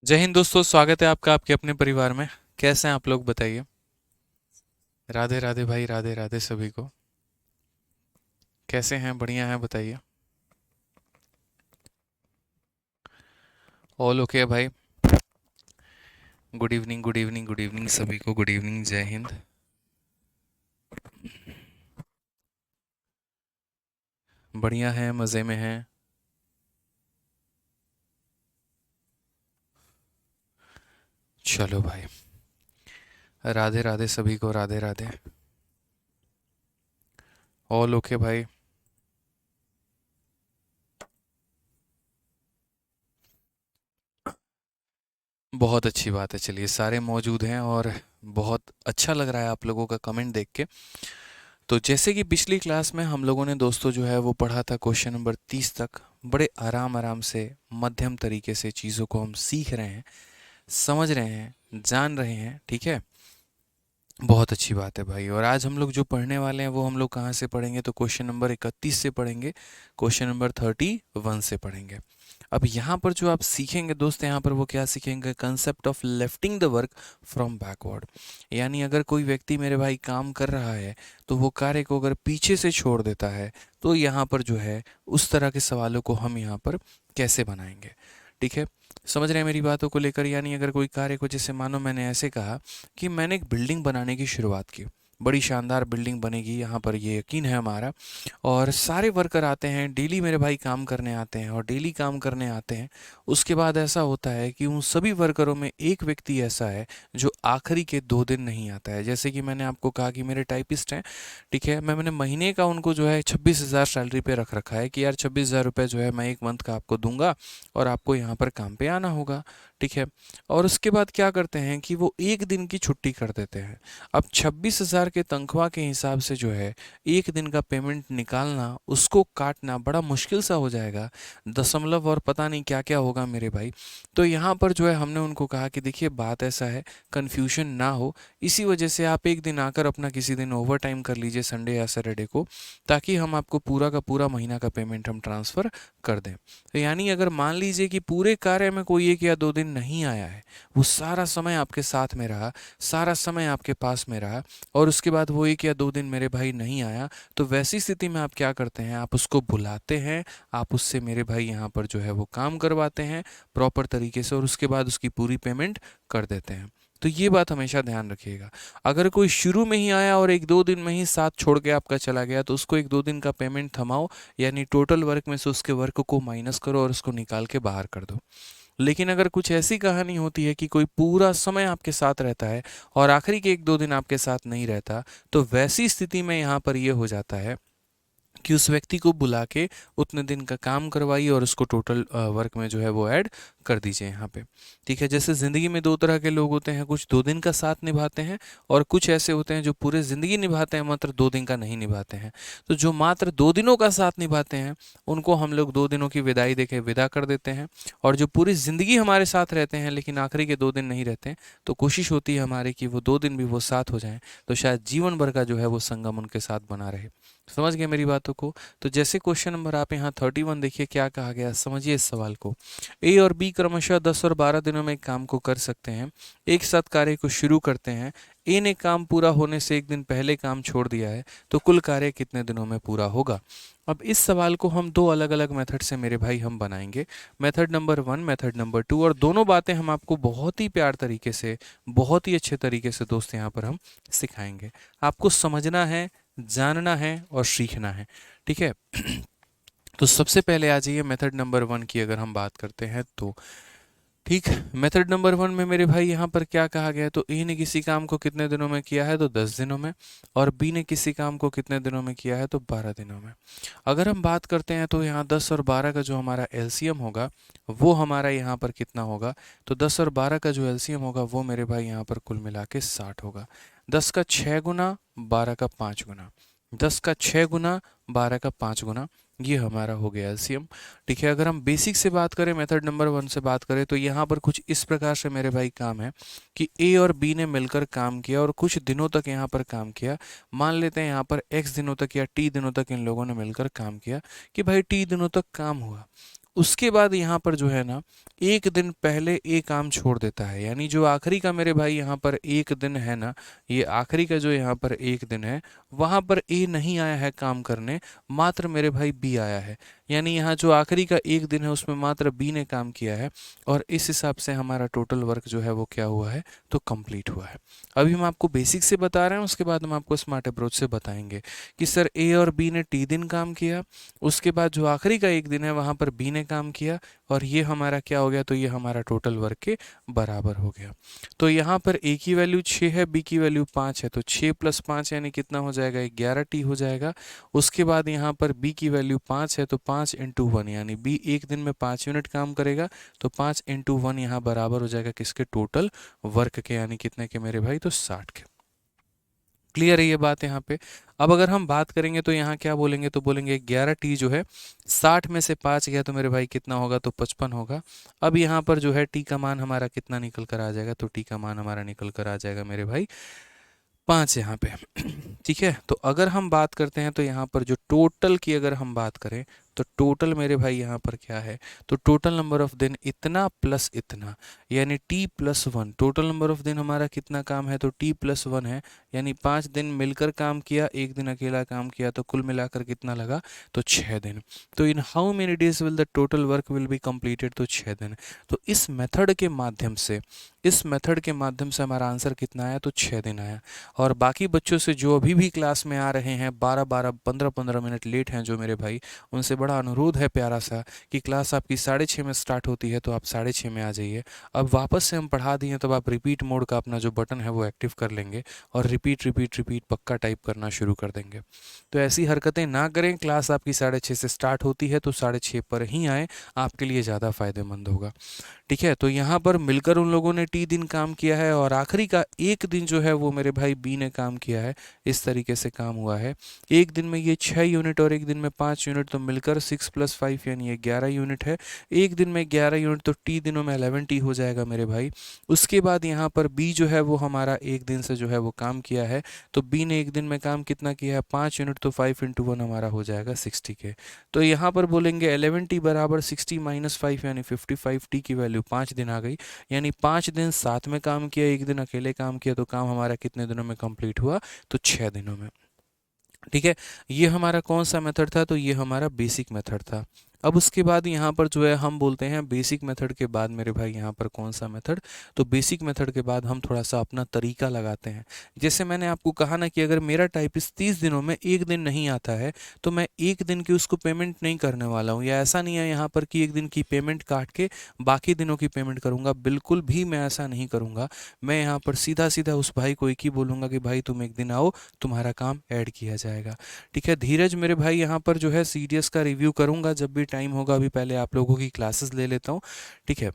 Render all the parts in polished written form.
जय हिंद दोस्तों, स्वागत है आपका आपके अपने परिवार में। कैसे हैं आप लोग, बताइए। राधे राधे भाई, राधे राधे सभी को। कैसे हैं, बढ़िया हैं, बताइए। ऑल ओके है भाई। Good evening, good evening, good evening सभी को, गुड इवनिंग, जय हिंद। बढ़िया है, मज़े में हैं। चलो भाई। राधे राधे सभी को, राधे राधे। ऑल ओके भाई। बहुत अच्छी बात है, चलिए सारे मौजूद हैं और बहुत अच्छा लग रहा है आप लोगों का कमेंट देख के। तो जैसे कि पिछली क्लास में हम लोगों ने दोस्तों जो है वो पढ़ा था क्वेश्चन नंबर 30 तक। बड़े आराम आराम से, मध्यम तरीके से चीज़ों को हम सीख रहे हैं, समझ रहे हैं, जान रहे हैं, ठीक है। बहुत अच्छी बात है भाई। और आज हम लोग जो पढ़ने वाले हैं वो हम लोग कहाँ से पढ़ेंगे, तो क्वेश्चन नंबर 31 से पढ़ेंगे, क्वेश्चन नंबर 31 से पढ़ेंगे। अब यहाँ पर जो आप सीखेंगे दोस्त, यहाँ पर वो क्या सीखेंगे, concept of lifting the work from backward. यानी अगर कोई व्यक्ति मेरे भाई काम कर रहा है तो वो कार्य को अगर पीछे से छोड़ देता है तो यहाँ पर जो है उस तरह के सवालों को हम यहाँ पर कैसे बनाएंगे, ठीक है। समझ रहे हैं मेरी बातों को लेकर। यानी अगर कोई कार्य को, जैसे मानो मैंने ऐसे कहा कि मैंने एक बिल्डिंग बनाने की शुरुआत की, बड़ी शानदार बिल्डिंग बनेगी, यहाँ पर ये यकीन है हमारा। और सारे वर्कर आते हैं, डेली मेरे भाई काम करने आते हैं, और डेली काम करने आते हैं। उसके बाद ऐसा होता है कि उन सभी वर्करों में एक व्यक्ति ऐसा है जो आखिरी के 2 दिन नहीं आता है। जैसे कि मैंने आपको कहा कि मेरे टाइपिस्ट हैं, ठीक है। मैंने महीने का उनको जो है 26,000 सैलरी पे रख रखा है कि यार 26,000 रुपये जो है मैं एक मंथ का आपको दूंगा और आपको यहाँ पर काम पे आना होगा, ठीक है। और उसके बाद क्या करते हैं कि वो एक दिन की छुट्टी कर देते हैं। अब 26,000 के तनख्वाह के हिसाब से जो है एक दिन का पेमेंट निकालना, उसको काटना बड़ा मुश्किल सा हो जाएगा। दशमलव और पता नहीं क्या क्या होगा मेरे भाई। तो यहाँ पर जो है हमने उनको कहा कि देखिए बात ऐसा है, कन्फ्यूजन ना हो, इसी वजह से आप एक दिन आकर अपना किसी दिन ओवर टाइम कर लीजिए, संडे या सैटरडे को, ताकि हम आपको पूरा का पूरा महीना का पेमेंट हम ट्रांसफ़र कर दें। तो यानी अगर मान लीजिए कि पूरे कार्य में कोई 1 या 2 दिन नहीं आया है, वो सारा समय आपके साथ में रहा, सारा समय आपके पास में रहा, और उसके बाद वो 1 या 2 दिन मेरे भाई नहीं आया, तो वैसी स्थिति में आप क्या करते हैं, आप उसको बुलाते हैं, आप उससे मेरे भाई यहाँ पर जो है वो काम करवाते हैं प्रॉपर तरीके से, और उसके बाद उसकी पूरी पेमेंट कर देते हैं। तो ये बात हमेशा ध्यान रखिएगा। अगर कोई शुरू में ही आया और 1 2 दिन में ही साथ छोड़ के आपका चला गया, तो उसको 1 2 दिन का पेमेंट थमाओ, यानी टोटल वर्क में से उसके वर्क को माइनस करो और उसको निकाल के बाहर कर दो। लेकिन अगर कुछ ऐसी कहानी होती है कि कोई पूरा समय आपके साथ रहता है और आखिरी के 1 2 दिन आपके साथ नहीं रहता, तो वैसी स्थिति में यहाँ पर ये हो जाता है कि उस व्यक्ति को बुला के उतने दिन का काम करवाइए और उसको टोटल वर्क में जो है वो ऐड कर दीजिए यहाँ पे, ठीक है। जैसे ज़िंदगी में 2 तरह के लोग होते हैं, कुछ 2 दिन का साथ निभाते हैं, और कुछ ऐसे होते हैं जो पूरे ज़िंदगी निभाते हैं, मात्र 2 दिन का नहीं निभाते हैं। तो जो मात्र 2 दिनों का साथ निभाते हैं उनको हम लोग 2 दिनों की विदाई देके विदा कर देते हैं। और जो पूरी ज़िंदगी हमारे साथ रहते हैं लेकिन आखिरी के 2 दिन नहीं रहते हैं, तो कोशिश होती है हमारी कि वो 2 दिन भी वो साथ हो जाएं, तो शायद जीवन भर का जो है वो संगम उनके साथ बना रहे। समझ गए मेरी बातों को। तो जैसे क्वेश्चन नंबर आप यहाँ 31 देखिए क्या कहा गया, समझिए इस सवाल को। ए और बी क्रमशः 10 और 12 दिनों में काम को कर सकते हैं, एक साथ कार्य को शुरू करते हैं। ए ने काम पूरा होने से एक दिन पहले काम छोड़ दिया है, तो कुल कार्य कितने दिनों में पूरा होगा। अब इस सवाल को हम 2 अलग अलग मेथड से मेरे भाई हम बनाएंगे, मेथड नंबर 1, मेथड नंबर 2, और दोनों बातें हम आपको बहुत ही प्यार तरीके से, बहुत ही अच्छे तरीके से दोस्त यहाँ पर हम सिखाएंगे। आपको समझना है, जानना है और सीखना है, ठीक है। तो सबसे पहले आ जाइए मेथड नंबर 1 की अगर हम बात करते हैं तो, ठीक। मेथड नंबर 1 में मेरे भाई यहाँ पर क्या कहा गया है, तो ए ने किसी काम को कितने दिनों में किया है, तो 10 दिनों में, और बी ने किसी काम को कितने दिनों में किया है, तो 12 दिनों में। अगर हम बात करते हैं तो यहाँ 10 और 12 का जो हमारा एलसीएम होगा वो हमारा यहाँ पर कितना होगा, तो 10 और 12 का जो एलसीएम होगा वो मेरे भाई यहाँ पर कुल मिला के 60 होगा। 10 का 6 गुना, 12 का 5 गुना, 10 का 6 गुना, 12 का 5 गुना, ये हमारा हो गया एलसीएम, ठीक है। अगर हम बेसिक से बात करें, मेथड नंबर 1 से बात करें, तो यहाँ पर कुछ इस प्रकार से मेरे भाई काम है कि ए और बी ने मिलकर काम किया और कुछ दिनों तक यहाँ पर काम किया। मान लेते हैं यहाँ पर एक्स दिनों तक या टी दिनों तक इन लोगों ने मिलकर काम किया कि भाई टी दिनों तक काम हुआ। उसके बाद यहाँ पर जो है ना एक दिन पहले ए काम छोड़ देता है, यानी जो आखिरी का मेरे भाई यहाँ पर एक दिन है ना, ये आखिरी का जो यहाँ पर एक दिन है वहाँ पर ए नहीं आया है काम करने, मात्र मेरे भाई बी आया है। यानी यहाँ जो आखिरी का एक दिन है उसमें मात्र बी ने काम किया है और इस हिसाब से हमारा टोटल वर्क जो है वो क्या हुआ है, तो कंप्लीट हुआ है। अभी हम आपको बेसिक से बता रहे हैं, उसके बाद हम आपको स्मार्ट अप्रोच से बताएंगे कि सर ए और बी ने टी दिन काम किया, उसके बाद जो आखिरी का एक दिन है वहाँ पर बी ने काम किया और ये हमारा क्या हो गया, तो ये हमारा टोटल वर्क के बराबर हो गया। तो यहाँ पर ए की वैल्यू 6 है, बी की वैल्यू 5 है, तो 6 + 5 यानी कितना हो जाएगा, 11 टी हो जाएगा। उसके बाद यहाँ पर बी की वैल्यू 5 है, तो 5 × 1 यानी बी एक दिन में 5 यूनिट काम करेगा, तो 5 × 1 यहाँ बराबर हो जाएगा किसके, टोटल वर्क के, यानी कितने के मेरे भाई, तो 60 के। क्लियर है ये बात यहाँ पे। अब अगर हम बात करेंगे तो यहाँ क्या बोलेंगे, तो बोलेंगे 11 टी जो है 60 में से 5 गया तो मेरे भाई कितना होगा, तो 55 होगा। अब यहाँ पर जो है टी का मान हमारा कितना निकल कर आ जाएगा, तो टी का मान हमारा निकल कर आ जाएगा मेरे भाई 5 यहाँ पे। ठीक है, तो अगर हम बात करते हैं तो यहाँ पर जो टोटल की अगर हम बात करें तो टोटल मेरे भाई यहाँ पर क्या है, तो टोटल नंबर ऑफ दिन इतना प्लस इतना, यानी t + 1। टोटल नंबर ऑफ दिन हमारा कितना काम है, तो t + 1 है, यानी 5 दिन मिलकर काम किया, एक दिन अकेला काम किया, तो कुल मिलाकर कितना लगा, तो 6 दिन। तो in how many days will the total work will be completed, तो 6 दिन। तो इस मेथड के माध्यम से, इस मेथड के माध्यम से हमारा आंसर कितना आया, तो 6 दिन आया। और बाकी बच्चों से जो अभी भी क्लास में आ रहे हैं 12-12 15-15 मिनट लेट हैं जो मेरे भाई, उनसे बड़ा अनुरोध है प्यारा सा कि क्लास आपकी 6:30 में स्टार्ट होती है तो आप 6:30 में आ जाइए। अब वापस से हम पढ़ा दिए तब आप रिपीट मोड का अपना जो बटन है वो एक्टिव कर लेंगे और रिपीट रिपीट रिपीट पक्का टाइप करना शुरू कर देंगे। तो ऐसी हरकतें ना करें, क्लास आपकी 6:30 से स्टार्ट होती है तो 6:30 पर ही आएँ, आपके लिए ज़्यादा फायदेमंद होगा। ठीक है, तो यहाँ पर मिलकर उन लोगों ने टी दिन काम किया है और आखिरी का एक दिन जो है वो मेरे भाई बी ने काम किया है। इस तरीके से काम हुआ है। एक दिन में ये 6 यूनिट और एक दिन में 5 यूनिट, तो मिलकर 6 + 5 यानी ये 11 यूनिट है। एक दिन में 11 यूनिट, तो टी दिनों में 11 टी हो जाएगा मेरे भाई। उसके बाद यहाँ पर बी जो है वो हमारा एक दिन से जो है वो काम किया है, तो बी ने एक दिन में काम कितना किया है, 5 यूनिट, तो 5 × 1 हमारा हो जाएगा 60 के। तो यहाँ पर बोलेंगे 11 टी बराबर 60 - 5 यानी 55, टी की वैल्यू 5 दिन आ गई, यानी 5 दिन साथ में काम किया, एक दिन अकेले काम किया, तो काम हमारा कितने दिनों में कंप्लीट हुआ, तो 6 दिनों में। ठीक है, ये हमारा कौन सा मेथड था, तो ये हमारा बेसिक मेथड था। अब उसके बाद यहाँ पर जो है हम बोलते हैं बेसिक मेथड के बाद मेरे भाई यहाँ पर कौन सा मेथड, तो बेसिक मेथड के बाद हम थोड़ा सा अपना तरीका लगाते हैं। जैसे मैंने आपको कहा ना कि अगर मेरा टाइपिस्ट 30 दिनों में एक दिन नहीं आता है तो मैं एक दिन की उसको पेमेंट नहीं करने वाला हूँ, या ऐसा नहीं है यहाँ पर कि एक दिन की पेमेंट काट के बाकी दिनों की पेमेंट करूँगा, बिल्कुल भी मैं ऐसा नहीं करूँगा। मैं यहाँ पर सीधा सीधा उस भाई को एक ही बोलूँगा कि भाई तुम एक दिन आओ, तुम्हारा काम ऐड किया जाएगा। ठीक है, धीरज मेरे भाई यहाँ पर जो है सीडीएस का रिव्यू करूँगा जब भी टाइम होगा। अभी पहले आप लोगों की क्लासेस ले लेता हूँ। ठीक है,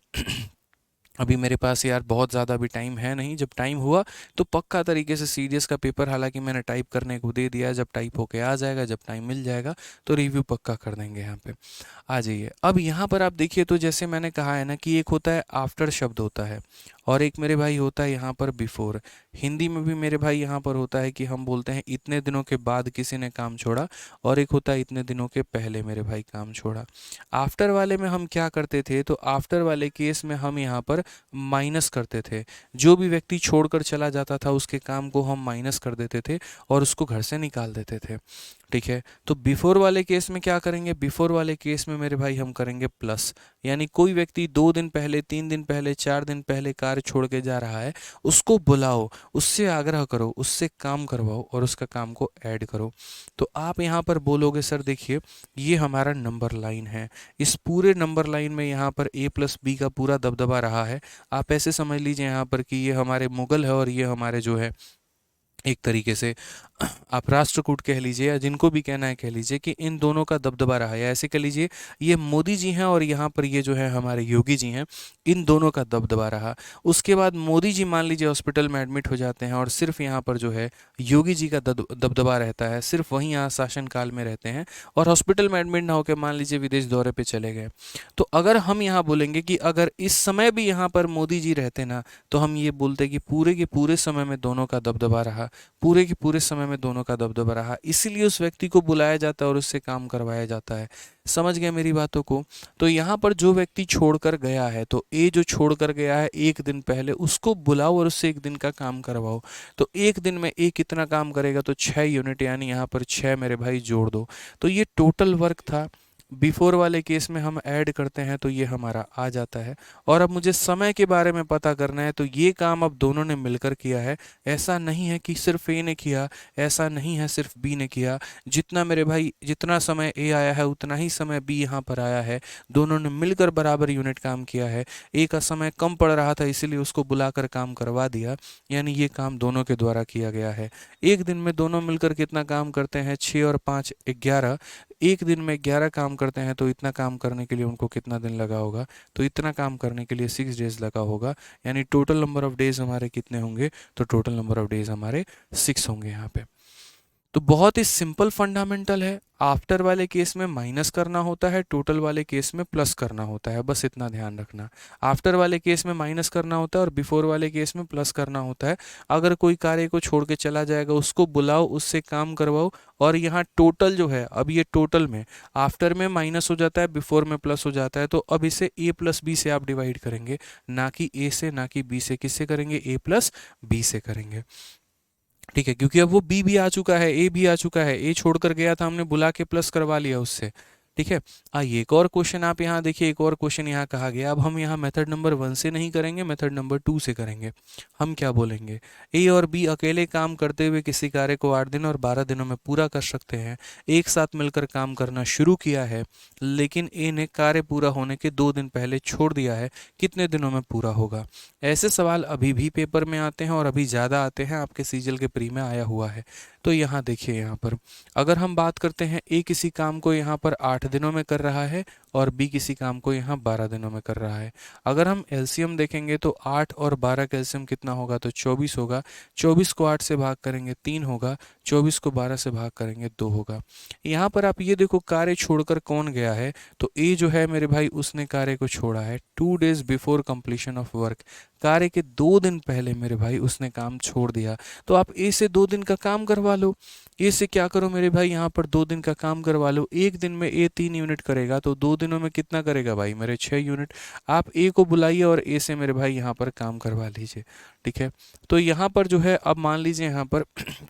अभी मेरे पास यार बहुत ज़्यादा भी टाइम है नहीं, जब टाइम हुआ तो पक्का तरीके से सीडीएस का पेपर, हालांकि मैंने टाइप करने को दे दिया है, जब टाइप होके आ जाएगा, जब टाइम मिल जाएगा तो रिव्यू पक्का कर देंगे। यहाँ पे आ जाइए। अब यहाँ पर आप देखिए, तो जैसे मैंने कहा है ना कि एक होता है आफ्टर शब्द होता है और एक मेरे भाई होता है यहाँ पर बिफोर। हिंदी में भी मेरे भाई यहाँ पर होता है कि हम बोलते हैं इतने दिनों के बाद किसी ने काम छोड़ा, और एक होता है इतने दिनों के पहले मेरे भाई काम छोड़ा। आफ्टर वाले में हम क्या करते थे, तो आफ्टर वाले केस में हम यहाँ पर माइनस करते थे। जो भी व्यक्ति छोड़कर चला जाता था उसके काम को हम माइनस कर देते थे और उसको घर से निकाल देते थे। ठीक है, तो बिफोर वाले केस में क्या करेंगे, बिफोर वाले केस में मेरे भाई हम करेंगे प्लस, यानी कोई व्यक्ति 2 दिन पहले, 3 दिन पहले, 4 दिन पहले कार्य छोड़ के जा रहा है, उसको बुलाओ, उससे आग्रह करो, उससे काम करवाओ और उसका काम को ऐड करो। तो आप यहाँ पर बोलोगे सर देखिए ये हमारा नंबर लाइन है, इस पूरे नंबर लाइन में यहाँ पर a + b का पूरा दबदबा रहा है। आप ऐसे समझ लीजिए यहाँ पर कि ये हमारे मुगल है और ये हमारे जो है एक तरीके से आप राष्ट्रकूट कह लीजिए या जिनको भी कहना है कह लीजिए कि इन दोनों का दबदबा रहा है, या ऐसे कह लीजिए ये मोदी जी हैं और यहाँ पर ये जो है हमारे योगी जी हैं, इन दोनों का दबदबा रहा। उसके बाद मोदी जी मान लीजिए हॉस्पिटल में एडमिट हो जाते हैं और सिर्फ यहाँ पर जो है योगी जी का दबदबा रहता है, सिर्फ वहीं यहाँ शासनकाल में रहते हैं और हॉस्पिटल में एडमिट ना होकर मान लीजिए विदेश दौरे पर चले गए। तो अगर हम यहाँ बोलेंगे कि अगर इस समय भी यहाँ पर मोदी जी रहते ना, तो हम ये बोलते कि पूरे के पूरे समय में दोनों का दबदबा रहा, पूरे के पूरे समय में दोनों का दबदबा रहा, इसीलिए उस व्यक्ति को बुलाया जाता है और उससे काम करवाया जाता है। समझ गए मेरी बातों को? तो यहाँ पर जो व्यक्ति छोड़कर गया है, तो ए जो छोड़कर गया है एक दिन पहले, उसको बुलाओ और उससे एक दिन का काम करवाओ। तो एक दिन में ए कितना काम करेगा? तो 6 यूनिट, यानी यहाँ पर 6 मेरे भाई जोड़ दो। तो ये टोटल वर्क था। बिफोर वाले केस में हम ऐड करते हैं तो ये हमारा आ जाता है। और अब मुझे समय के बारे में पता करना है, तो ये काम अब दोनों ने मिलकर किया है। ऐसा नहीं है कि सिर्फ ए ने किया, ऐसा नहीं है सिर्फ बी ने किया। जितना मेरे भाई, जितना समय ए आया है उतना ही समय बी यहाँ पर आया है। दोनों ने मिलकर बराबर यूनिट काम किया है। ए का समय कम पड़ रहा था, इसीलिए उसको बुलाकर काम करवा दिया, यानी ये काम दोनों के द्वारा किया गया है। एक दिन में दोनों मिलकर कितना काम करते हैं? 6 और 5 11। एक दिन में 11 काम करते हैं, तो इतना काम करने के लिए उनको कितना दिन लगा होगा? तो इतना काम करने के लिए 6 डेज लगा होगा, यानी टोटल नंबर ऑफ डेज हमारे कितने होंगे? तो टोटल नंबर ऑफ डेज हमारे 6 होंगे यहाँ पे। तो बहुत ही सिंपल फंडामेंटल है। आफ्टर वाले केस में माइनस करना होता है, टोटल वाले केस में प्लस करना होता है, बस इतना ध्यान रखना। आफ्टर वाले केस में माइनस करना होता है और बिफोर वाले केस में प्लस करना होता है। अगर कोई कार्य को छोड़ के चला जाएगा, उसको बुलाओ, उससे काम करवाओ। और यहाँ टोटल जो है, अब ये टोटल में आफ्टर में माइनस हो जाता है, बिफोर में प्लस हो जाता है, तो अब इसे ए प्लस बी से आप डिवाइड करेंगे, ना कि ए से, ना कि बी से। किससे करेंगे? ए प्लस बी से करेंगे। ठीक है, क्योंकि अब वो बी भी आ चुका है, ए भी आ चुका है। ए छोड़कर गया था, हमने बुला के प्लस करवा लिया उससे। ठीक है। आइए एक और क्वेश्चन आप यहाँ देखिए, एक और क्वेश्चन यहाँ कहा गया। अब हम यहाँ मेथड नंबर 1 से नहीं करेंगे, मेथड नंबर 2 से करेंगे। हम क्या बोलेंगे? ए और बी अकेले काम करते हुए किसी कार्य को 8 दिन और 12 दिनों में पूरा कर सकते हैं। एक साथ मिलकर काम करना शुरू किया है, लेकिन ए ने कार्य पूरा होने के 2 दिन पहले छोड़ दिया है। कितने दिनों में पूरा होगा? ऐसे सवाल अभी भी पेपर में आते हैं और अभी ज़्यादा आते हैं, आपके सीजल के प्री में आया हुआ है। तो यहाँ देखिए, यहाँ पर अगर हम बात करते हैं, ए किसी काम को यहाँ पर 8 दिनों में कर रहा है और बी किसी काम को यहाँ 12 दिनों में कर रहा है। अगर हम एलसीएम देखेंगे तो 8 और 12 का एलसीएम कितना होगा? तो 24 होगा। 24 को 8 से भाग करेंगे 3 होगा, 24 को 12 से भाग करेंगे 2 होगा। यहाँ पर आप ये देखो, कार्य छोड़कर कौन गया है? तो ए जो है मेरे भाई, उसने कार्य को छोड़ा है 2 days before completion of work. कार्य के 2 दिन पहले मेरे भाई उसने काम छोड़ दिया। तो आप ए से 2 दिन का काम करवा लो। ए से क्या करो मेरे भाई, यहाँ पर 2 दिन का काम करवा लो। एक दिन में ए 3 यूनिट करेगा, तो 2 दिनों में कितना करेगा भाई मेरे? 6 यूनिट। आप ए को बुलाइए और ए से मेरे भाई यहाँ पर काम करवा लीजिए। ठीक है। तो यहाँ पर जो है, अब मान लीजिए यहाँ पर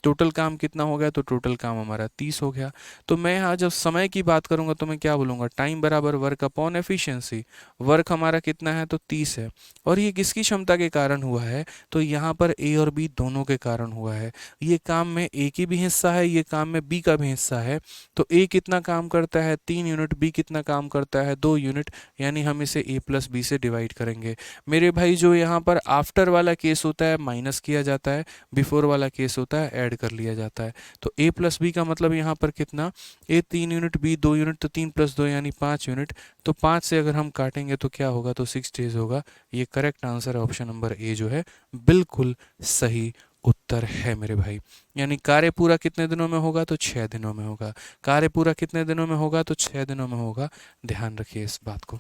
टोटल काम कितना हो गया? तो टोटल काम हमारा 30 हो गया। तो मैं यहाँ जब समय की बात करूँगा तो मैं क्या बोलूँगा? टाइम बराबर वर्क अपॉन एफिशिएंसी। वर्क हमारा कितना है? तो 30 है। और ये किसकी क्षमता के कारण हुआ है? तो यहाँ पर ए और बी दोनों के कारण हुआ है। ये काम में ए की भी हिस्सा है, ये काम में बी का भी हिस्सा है। तो ए कितना काम करता है? 3 यूनिट। बी कितना काम करता है? 2 यूनिट। यानी हम इसे ए प्लस बी से डिवाइड करेंगे। मेरे भाई जो यहाँ पर आफ्टर वाला केस होता है माइनस किया जाता है, बिफोर वाला केस होता है ऐड कर लिया जाता है। तो ए प्लस बी का मतलब यहाँ पर कितना? ए 3 यूनिट, बी 2 यूनिट, तो 3 + 2 यानी 5 यूनिट। तो 5 से अगर हम काटेंगे तो क्या होगा? तो 6 डेज होगा। ये करेक्ट आंसर है, ऑप्शन नंबर ए जो है बिल्कुल सही उत्तर है मेरे भाई। यानी कार्य पूरा कितने दिनों में होगा? तो 6 दिनों में होगा। कार्य पूरा कितने दिनों में होगा? तो 6 दिनों में होगा। ध्यान रखिए इस बात को।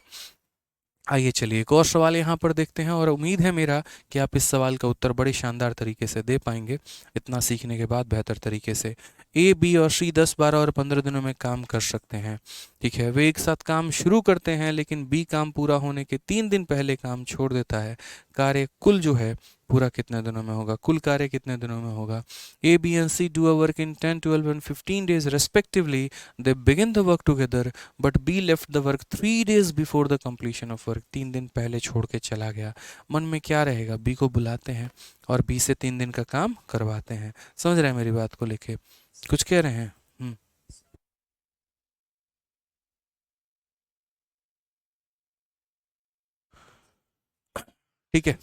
आइए चलिए एक और सवाल यहाँ पर देखते हैं, और उम्मीद है मेरा कि आप इस सवाल का उत्तर बड़े शानदार तरीके से दे पाएंगे, इतना सीखने के बाद बेहतर तरीके से। ए, बी और सी 10, 12 और 15 दिनों में काम कर सकते हैं। ठीक है, वे एक साथ काम शुरू करते हैं, लेकिन बी काम पूरा होने के 3 दिन पहले काम छोड़ देता है। कार्य कुल जो है पूरा कितने दिनों में होगा? कुल कार्य कितने दिनों में होगा? A, B and C do a work in 10, 12 and 15 days respectively. They begin the work together, but B left the work 3 days before the completion of work. 3 दिन पहले छोड़ के चला गया। मन में क्या रहेगा? बी को बुलाते हैं और बी से 3 दिन का काम करवाते हैं। समझ रहे हैं मेरी बात को लेके? कुछ कह रहे हैं? ठीक है,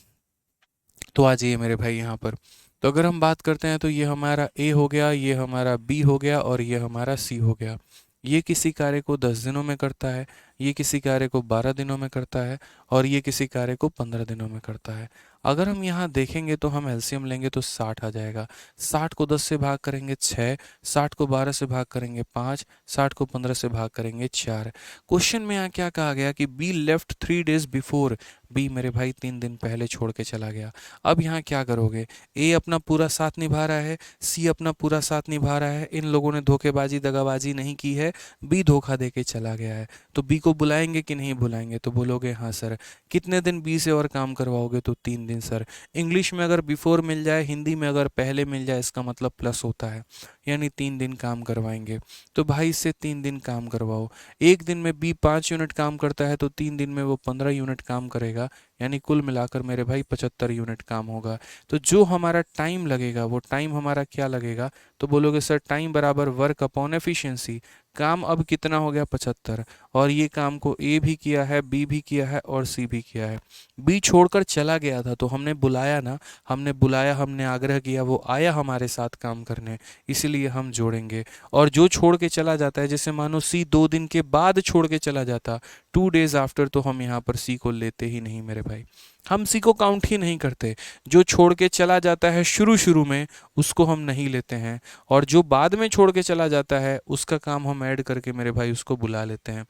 तो आ जाइए मेरे भाई यहाँ पर। तो अगर हम बात करते हैं तो ये हमारा ए हो गया, ये हमारा बी हो गया और ये हमारा सी हो गया। ये किसी कार्य को 10 दिनों में करता है, ये किसी कार्य को 12 दिनों में करता है और ये किसी कार्य को 15 दिनों में करता है। अगर हम यहाँ देखेंगे तो हम एलसीएम लेंगे तो 60 आ जाएगा। 60 को 10 से भाग करेंगे 6, 60 को 12 से भाग करेंगे 5, 60 को 15 से भाग करेंगे 4। क्वेश्चन में यहाँ क्या कहा गया कि B left 3 days before. B मेरे भाई 3 दिन पहले छोड़ के चला गया। अब यहाँ क्या करोगे, ए अपना पूरा साथ निभा रहा है, सी अपना पूरा साथ निभा रहा है, इन लोगों ने धोखेबाजी दगाबाजी नहीं की है, बी धोखा दे के चला गया है। तो बी को बुलाएंगे कि नहीं बुलाएंगे, तो बोलोगे हाँ सर। कितने दिन बी से और काम करवाओगे, तो 3 दिन सर। इंग्लिश में अगर बिफोर मिल जाए, हिंदी में अगर पहले मिल जाए, इसका मतलब प्लस होता है, यानी 3 दिन काम करवाएंगे। तो भाई इससे 3 दिन काम करवाओ। एक दिन में बी 5 यूनिट काम करता है तो 3 दिन में वो 15 यूनिट काम करेगा, यानी कुल मिलाकर मेरे भाई 75 यूनिट काम होगा। तो जो हमारा टाइम लगेगा वो टाइम हमारा क्या लगेगा, तो बोलोगे सर टाइम बराबर वर्क अपॉन एफिशिएंसी। काम अब कितना हो गया, 75, और ये काम को ए भी किया है, बी भी किया है और सी भी किया है। बी छोड़कर चला गया था तो हमने बुलाया ना, हमने बुलाया, हमने आग्रह किया, वो आया हमारे साथ काम करने, इसीलिए हम जोड़ेंगे। और जो छोड़ के चला जाता है, जैसे मानो सी 2 दिन के बाद छोड़ के चला जाता, 2 डेज आफ्टर, तो हम यहाँ पर सी को लेते ही नहीं मेरे भाई, हम सी को काउंट ही नहीं करते। जो छोड़ के चला जाता है शुरू शुरू में, उसको हम नहीं लेते हैं, और जो बाद में छोड़ के चला जाता है उसका काम हम ऐड करके मेरे भाई उसको बुला लेते हैं।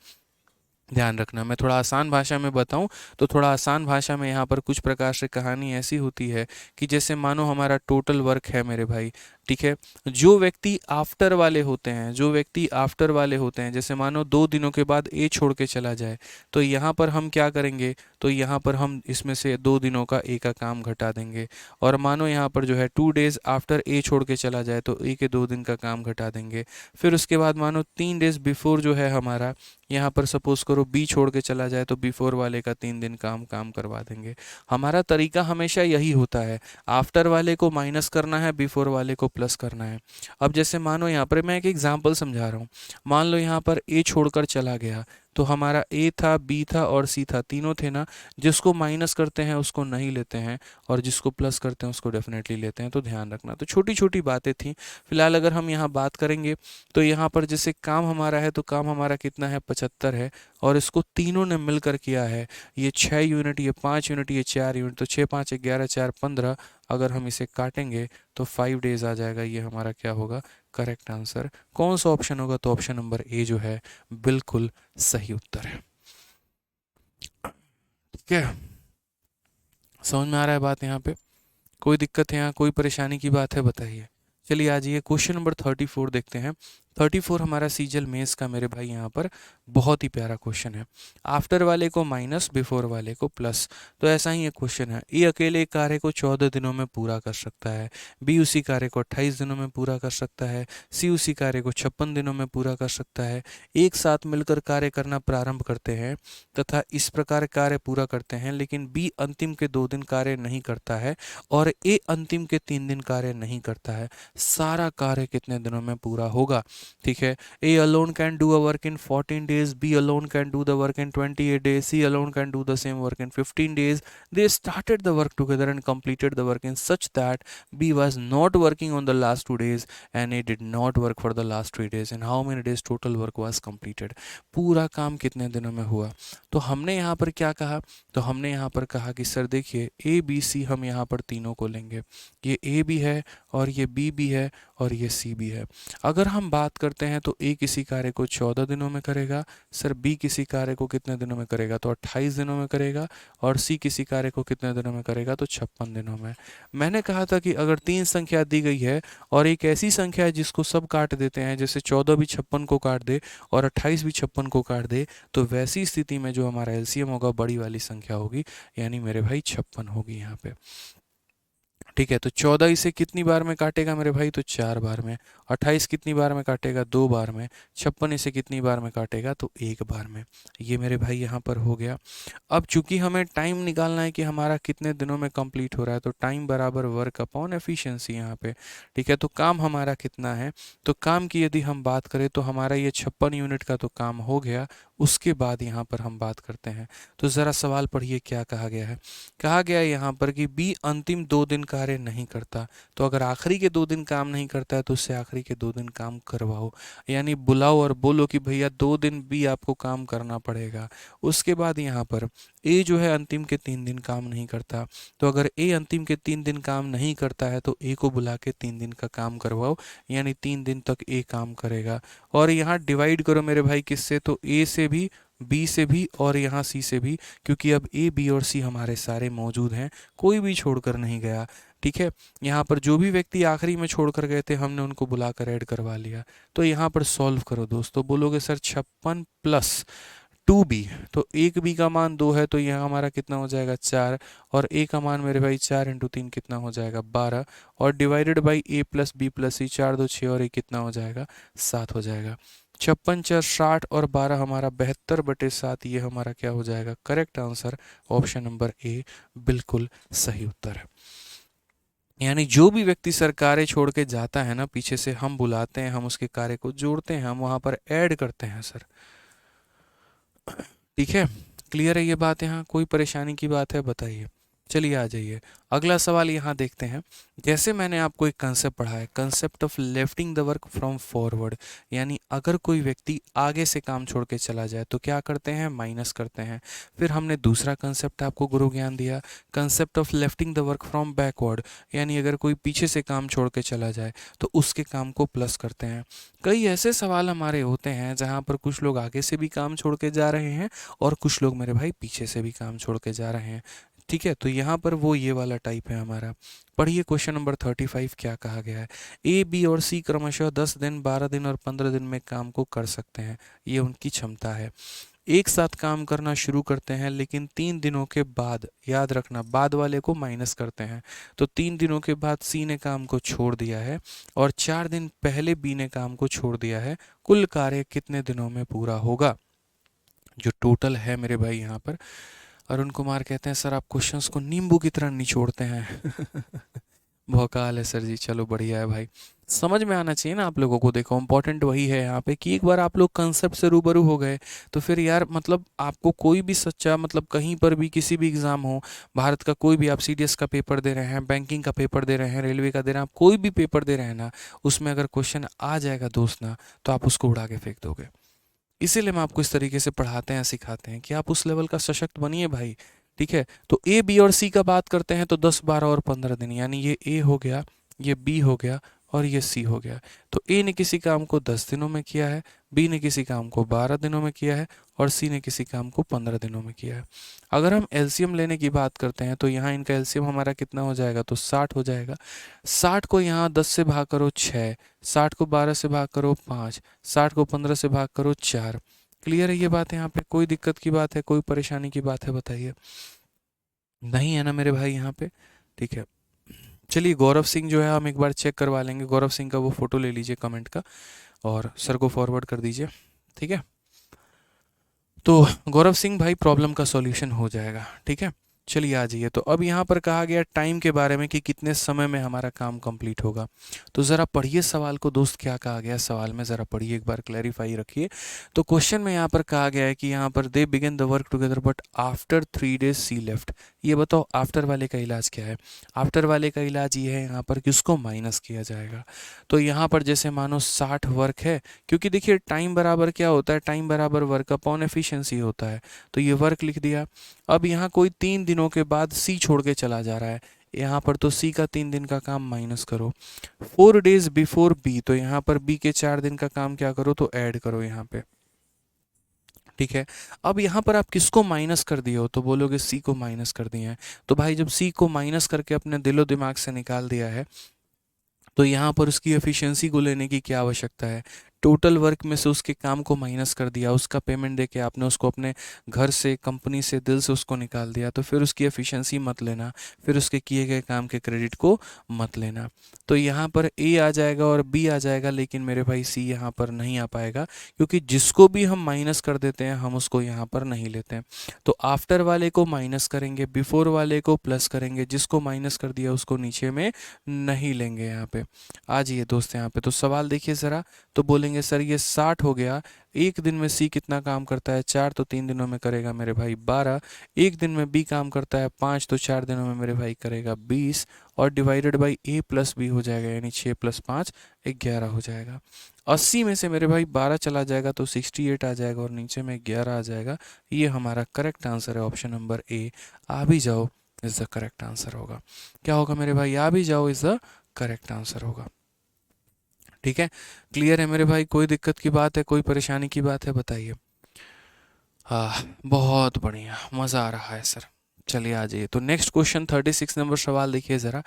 ध्यान रखना, मैं थोड़ा आसान भाषा में बताऊं तो थोड़ा आसान भाषा में यहाँ पर कुछ प्रकार से कहानी ऐसी होती है कि जैसे मानो हमारा टोटल वर्क है मेरे भाई, ठीक है। जो व्यक्ति आफ्टर वाले होते हैं, जो व्यक्ति आफ्टर वाले होते हैं, जैसे मानो 2 दिनों के बाद ए छोड़ के चला जाए, तो यहाँ पर हम क्या करेंगे, तो यहाँ पर हम इसमें से 2 दिनों का ए का काम घटा देंगे। और मानो यहाँ पर जो है 2 डेज आफ्टर ए छोड़ के चला जाए तो ए के 2 दिन का काम घटा देंगे। फिर उसके बाद मानो 3 डेज बिफोर जो है हमारा, यहाँ पर सपोज करो बी छोड़ के चला जाए तो बिफोर वाले का 3 दिन काम करवा देंगे। हमारा तरीका हमेशा यही होता है, आफ्टर वाले को माइनस करना है, बिफोर वाले को प्लस करना है। अब जैसे मानो यहाँ पर मैं एक एग्जांपल समझा रहा हूँ, मान लो यहाँ पर ए छोड़कर चला गया, तो हमारा ए था, बी था और सी था, तीनों थे ना। जिसको माइनस करते हैं उसको नहीं लेते हैं, और जिसको प्लस करते हैं उसको डेफिनेटली लेते हैं। तो ध्यान रखना, तो छोटी छोटी बातें थी। फिलहाल अगर हम यहाँ बात करेंगे तो यहाँ पर जैसे काम हमारा है, तो काम हमारा कितना है, 75 है, और इसको तीनों ने मिलकर किया है। ये 6 यूनिट, ये 5 यूनिट, ये 4 यूनिट, तो 6 5 11 4 15, अगर हम इसे काटेंगे तो 5 डेज आ जाएगा। ये हमारा क्या होगा, करेक्ट आंसर। कौन सा ऑप्शन होगा, तो ऑप्शन नंबर ए जो है बिल्कुल सही उत्तर है। ठीक है, समझ में आ रहा है बात यहाँ पे, कोई दिक्कत है यहाँ, कोई परेशानी की बात है, बताइए। चलिए आ जाइए क्वेश्चन नंबर 34 देखते हैं। 34 हमारा सीजल मेंस का मेरे भाई यहाँ पर बहुत ही प्यारा क्वेश्चन है। आफ्टर वाले को माइनस, बिफोर वाले को प्लस। तो ऐसा ही एक क्वेश्चन है, ए अकेले एक कार्य को 14 दिनों में पूरा कर सकता है, बी उसी कार्य को 28 दिनों में पूरा कर सकता है, सी उसी कार्य को 56 दिनों में पूरा कर सकता है। एक साथ मिलकर कार्य करना प्रारंभ करते हैं तथा इस प्रकार कार्य पूरा करते हैं, लेकिन बी अंतिम के 2 दिन कार्य नहीं करता है और ए अंतिम के 3 दिन कार्य नहीं करता है। सारा कार्य कितने दिनों में पूरा होगा, ठीक है। A alone can do a work in 14 days, B alone can do the work in 28 days, C alone can do the same work in 15 days. They started the work together and completed the work in such that B was not working on the last 2 days and A did not work for the last 3 days. And how many days total work was completed? पूरा काम कितने दिनों में हुआ। तो हमने यहाँ पर क्या कहा, तो हमने यहाँ पर कहा कि सर देखिए ए बी सी हम यहाँ पर तीनों को लेंगे, ये ए भी है और ये बी भी है और ये सी भी है। अगर हम बात करते हैं तो ए किसी कार्य को 14 दिनों में करेगा, सर बी किसी कार्य को कितने दिनों में करेगा, तो 28 दिनों में करेगा, और सी किसी कार्य को कितने दिनों में करेगा, तो 56 दिनों में। मैंने कहा था कि अगर 3 संख्या दी गई है और एक ऐसी संख्या है जिसको सब काट देते हैं, जैसे 14 भी 56 को काट दे और 28 भी 56 को काट दे, तो वैसी स्थिति में जो हमारा एलसीएम होगा बड़ी वाली संख्या होगी, यानी मेरे भाई 56 होगी यहाँ पे। ठीक है, तो 14 इसे कितनी बार में काटेगा मेरे भाई, तो 4 बार में। 28 कितनी बार में काटेगा, 2 बार में। 56 इसे कितनी बार में काटेगा, तो 1 बार में। ये मेरे भाई यहाँ पर हो गया। अब चूंकि हमें टाइम निकालना है कि हमारा कितने दिनों में कंप्लीट हो रहा है, तो टाइम बराबर वर्क अपॉन एफिशिएंसी यहाँ पे। ठीक है, तो काम हमारा कितना है, तो काम की यदि हम बात करें तो हमारा ये 56 यूनिट का तो काम हो गया, उसके बाद यहाँ पर हम बात करते हैं। तो ज़रा सवाल पढ़िए क्या कहा गया है। कहा गया है यहाँ पर कि बी अंतिम 2 दिन कार्य नहीं करता। तो अगर आखिरी के 2 दिन काम नहीं करता है तो उससे आखिरी के 2 दिन काम करवाओ, यानी बुलाओ और बोलो कि भैया 2 दिन बी आपको काम करना पड़ेगा। उसके बाद यहाँ पर ए जो है अंतिम के 3 दिन काम नहीं करता। तो अगर ए अंतिम के 3 दिन काम नहीं करता है तो ए को बुला के 3 दिन का काम करवाओ, यानी 3 दिन तक ए काम करेगा। और यहाँ डिवाइड करो मेरे भाई किससे, तो ए से भी, बी से भी और यहाँ सी से भी, क्योंकि अब ए बी और सी हमारे सारे मौजूद हैं, कोई भी छोड़कर नहीं गया। ठीक है, यहाँ पर जो भी व्यक्ति आखिरी में छोड़कर गए थे हमने उनको बुलाकर ऐड करवा लिया। तो यहाँ पर सॉल्व करो दोस्तों, बोलोगे सर 56 प्लस 2b, तो 1b का मान 2 है तो यहाँ हमारा कितना हो जाएगा 4, और a का मान मेरे भाई 4 इंटू 3 कितना हो जाएगा 12, और divided by a plus B plus C, 4 2 6 और a कितना हो जाएगा 7 हो जाएगा। 56 4 60 और 12 हमारा 72/7, ये हमारा क्या हो जाएगा correct answer, option number A बिल्कुल सही उत्तर है। यानी जो भी व्यक्ति सर कार्य छोड़ के जाता है ना पीछे से, हम बुलाते हैं, हम उसके कार्य को जोड़ते हैं, हम वहाँ पर ऐड करते हैं सर। ठीक है, क्लियर है ये बात, यहाँ कोई परेशानी की बात है बताइए। चलिए आ जाइए, अगला सवाल यहाँ देखते हैं। जैसे मैंने आपको एक कंसेप्ट पढ़ा है, concept of lifting the work from forward, यानी अगर कोई व्यक्ति आगे से काम छोड़ के चला जाए तो क्या करते हैं, माइनस करते हैं। फिर हमने दूसरा कंसेप्ट आपको गुरु ज्ञान दिया, concept of lifting the work from backward, यानी अगर कोई पीछे से काम छोड़ के चला जाए तो उसके काम को प्लस करते हैं। कई ऐसे सवाल हमारे होते हैं जहाँ पर कुछ लोग आगे से भी काम छोड़ के जा रहे हैं और कुछ लोग मेरे भाई पीछे से भी काम छोड़ के जा रहे हैं। ठीक है, तो यहाँ पर वो ये वाला टाइप है हमारा। पढ़िए क्वेश्चन नंबर 35 क्या कहा गया है। ए बी और सी क्रमशः 10 दिन 12 दिन और 15 दिन में काम को कर सकते हैं, ये उनकी क्षमता है। एक साथ काम करना शुरू करते हैं लेकिन 3 दिनों के बाद, याद रखना बाद वाले को माइनस करते हैं, तो 3 दिनों के बाद सी ने काम को छोड़ दिया है और 4 दिन पहले बी ने काम को छोड़ दिया है। कुल कार्य कितने दिनों में पूरा होगा। जो टोटल है मेरे भाई यहाँ पर, अरुण कुमार कहते हैं सर आप क्वेश्चंस को नींबू की तरह निचोड़ते हैं भौकाल है सर जी, चलो बढ़िया है भाई, समझ में आना चाहिए ना आप लोगों को। देखो इंपॉर्टेंट वही है यहाँ पे कि एक बार आप लोग कंसेप्ट से रूबरू हो गए तो फिर यार मतलब आपको कोई भी सच्चा मतलब कहीं पर भी किसी भी एग्ज़ाम हो, भारत का कोई भी, आप सीडीएस का पेपर दे रहे हैं, बैंकिंग का पेपर दे रहे हैं, रेलवे का दे रहे हैं, आप कोई भी पेपर दे रहे हैं ना, उसमें अगर क्वेश्चन आ जाएगा दोस्त ना, तो आप उसको उड़ा के फेंक दोगे। इसीलिए हम आपको इस तरीके से पढ़ाते हैं, सिखाते हैं कि आप उस लेवल का सशक्त बनिए भाई। ठीक है, तो ए बी और सी का बात करते हैं तो 10 12 और 15 दिन, यानी ये ए हो गया, ये बी हो गया और ये सी हो गया। तो ए ने किसी काम को 10 दिनों में किया है, बी ने किसी काम को 12 दिनों में किया है और सी ने किसी काम को 15 दिनों में किया है। अगर हम एलसीएम लेने की बात करते हैं तो यहाँ इनका एलसीएम हमारा कितना हो जाएगा, तो 60 हो जाएगा। 60 को यहाँ 10 से भाग करो 6, 60 को 12 से भाग करो 5, 60 को 15 से भाग करो 4। क्लियर है ये बात, यहाँ पे कोई दिक्कत की बात है, कोई परेशानी की बात है बताइए। नहीं है ना मेरे भाई यहाँ पे। ठीक है, चलिए गौरव सिंह जो है हम एक बार चेक करवा लेंगे, गौरव सिंह का वो फोटो ले लीजिए कमेंट का और सर को फॉरवर्ड कर दीजिए। ठीक है, तो गौरव सिंह भाई प्रॉब्लम का सॉल्यूशन हो जाएगा। ठीक है, चलिए आ जाइए। तो अब यहाँ पर कहा गया टाइम के बारे में कि कितने समय में हमारा काम कंप्लीट होगा। तो ज़रा पढ़िए सवाल को दोस्त, क्या कहा गया सवाल में, ज़रा पढ़िए एक बार, क्लैरिफाई रखिए। तो क्वेश्चन में यहाँ पर कहा गया है कि यहाँ पर they begin the work together but after 3 days C left. ये बताओ आफ्टर वाले का इलाज क्या है। आफ्टर वाले का इलाज ये है यहाँ पर कि उसको माइनस किया जाएगा। तो यहाँ पर जैसे मानो 60 वर्क है, क्योंकि देखिए टाइम बराबर क्या होता है, टाइम बराबर वर्क अपॉन एफिशिएंसी होता है, तो ये वर्क लिख दिया। अब यहाँ कोई 3 दिनों के बाद सी छोड़ के चला जा रहा है, यहाँ पर तो सी का 3 दिन का काम माइनस करो। 4 days बिफोर बी, तो यहाँ पर बी के 4 दिन का काम क्या करो, तो ऐड करो यहाँ पे। ठीक है, अब यहाँ पर आप किसको माइनस कर दिए हो, तो बोलोगे सी को माइनस कर दिए हैं। तो भाई जब सी को माइनस करके अपने दिलो दिमाग से निकाल दिया है तो यहाँ पर उसकी एफिशिएंसी को लेने की क्या आवश्यकता है। टोटल वर्क में से उसके काम को माइनस कर दिया, उसका पेमेंट देके आपने उसको अपने घर से, कंपनी से, दिल से उसको निकाल दिया, तो फिर उसकी एफिशिएंसी मत लेना, फिर उसके किए गए काम के क्रेडिट को मत लेना। तो यहाँ पर ए आ जाएगा और बी आ जाएगा, लेकिन मेरे भाई सी यहाँ पर नहीं आ पाएगा, क्योंकि जिसको भी हम माइनस कर देते हैं हम उसको यहाँ पर नहीं लेते हैं। तो आफ्टर वाले को माइनस करेंगे, बिफोर वाले को प्लस करेंगे, जिसको माइनस कर दिया उसको नीचे में नहीं लेंगे। यहाँ पे आ जाइए दोस्त, यहाँ पे तो सवाल देखिए ज़रा, तो बोलेंगे बोलेंगे सर ये 60 हो गया, एक दिन में सी कितना काम करता है 4, तो 3 दिनों में करेगा मेरे भाई 12। एक दिन में बी काम करता है 5, तो 4 दिनों में मेरे भाई करेगा 20, और divided by A plus B हो जाएगा, यानी 6 + 5 11 हो जाएगा। 80 में से मेरे भाई 12 चला जाएगा तो 68 आ जाएगा, और नीचे में 11 आ जाएगा। ये हमारा करेक्ट आंसर है, ऑप्शन नंबर ए आ भी जाओ इज़ द करेक्ट आंसर होगा। क्या होगा मेरे भाई, आ भी जाओ इज़ द करेक्ट आंसर होगा। ठीक है, क्लियर है मेरे भाई, कोई दिक्कत की बात है, कोई परेशानी की बात है, बताइए। हाँ, बहुत बढ़िया, मज़ा आ रहा है सर। चलिए आ जाइए, तो नेक्स्ट क्वेश्चन 36 नंबर सवाल देखिए ज़रा,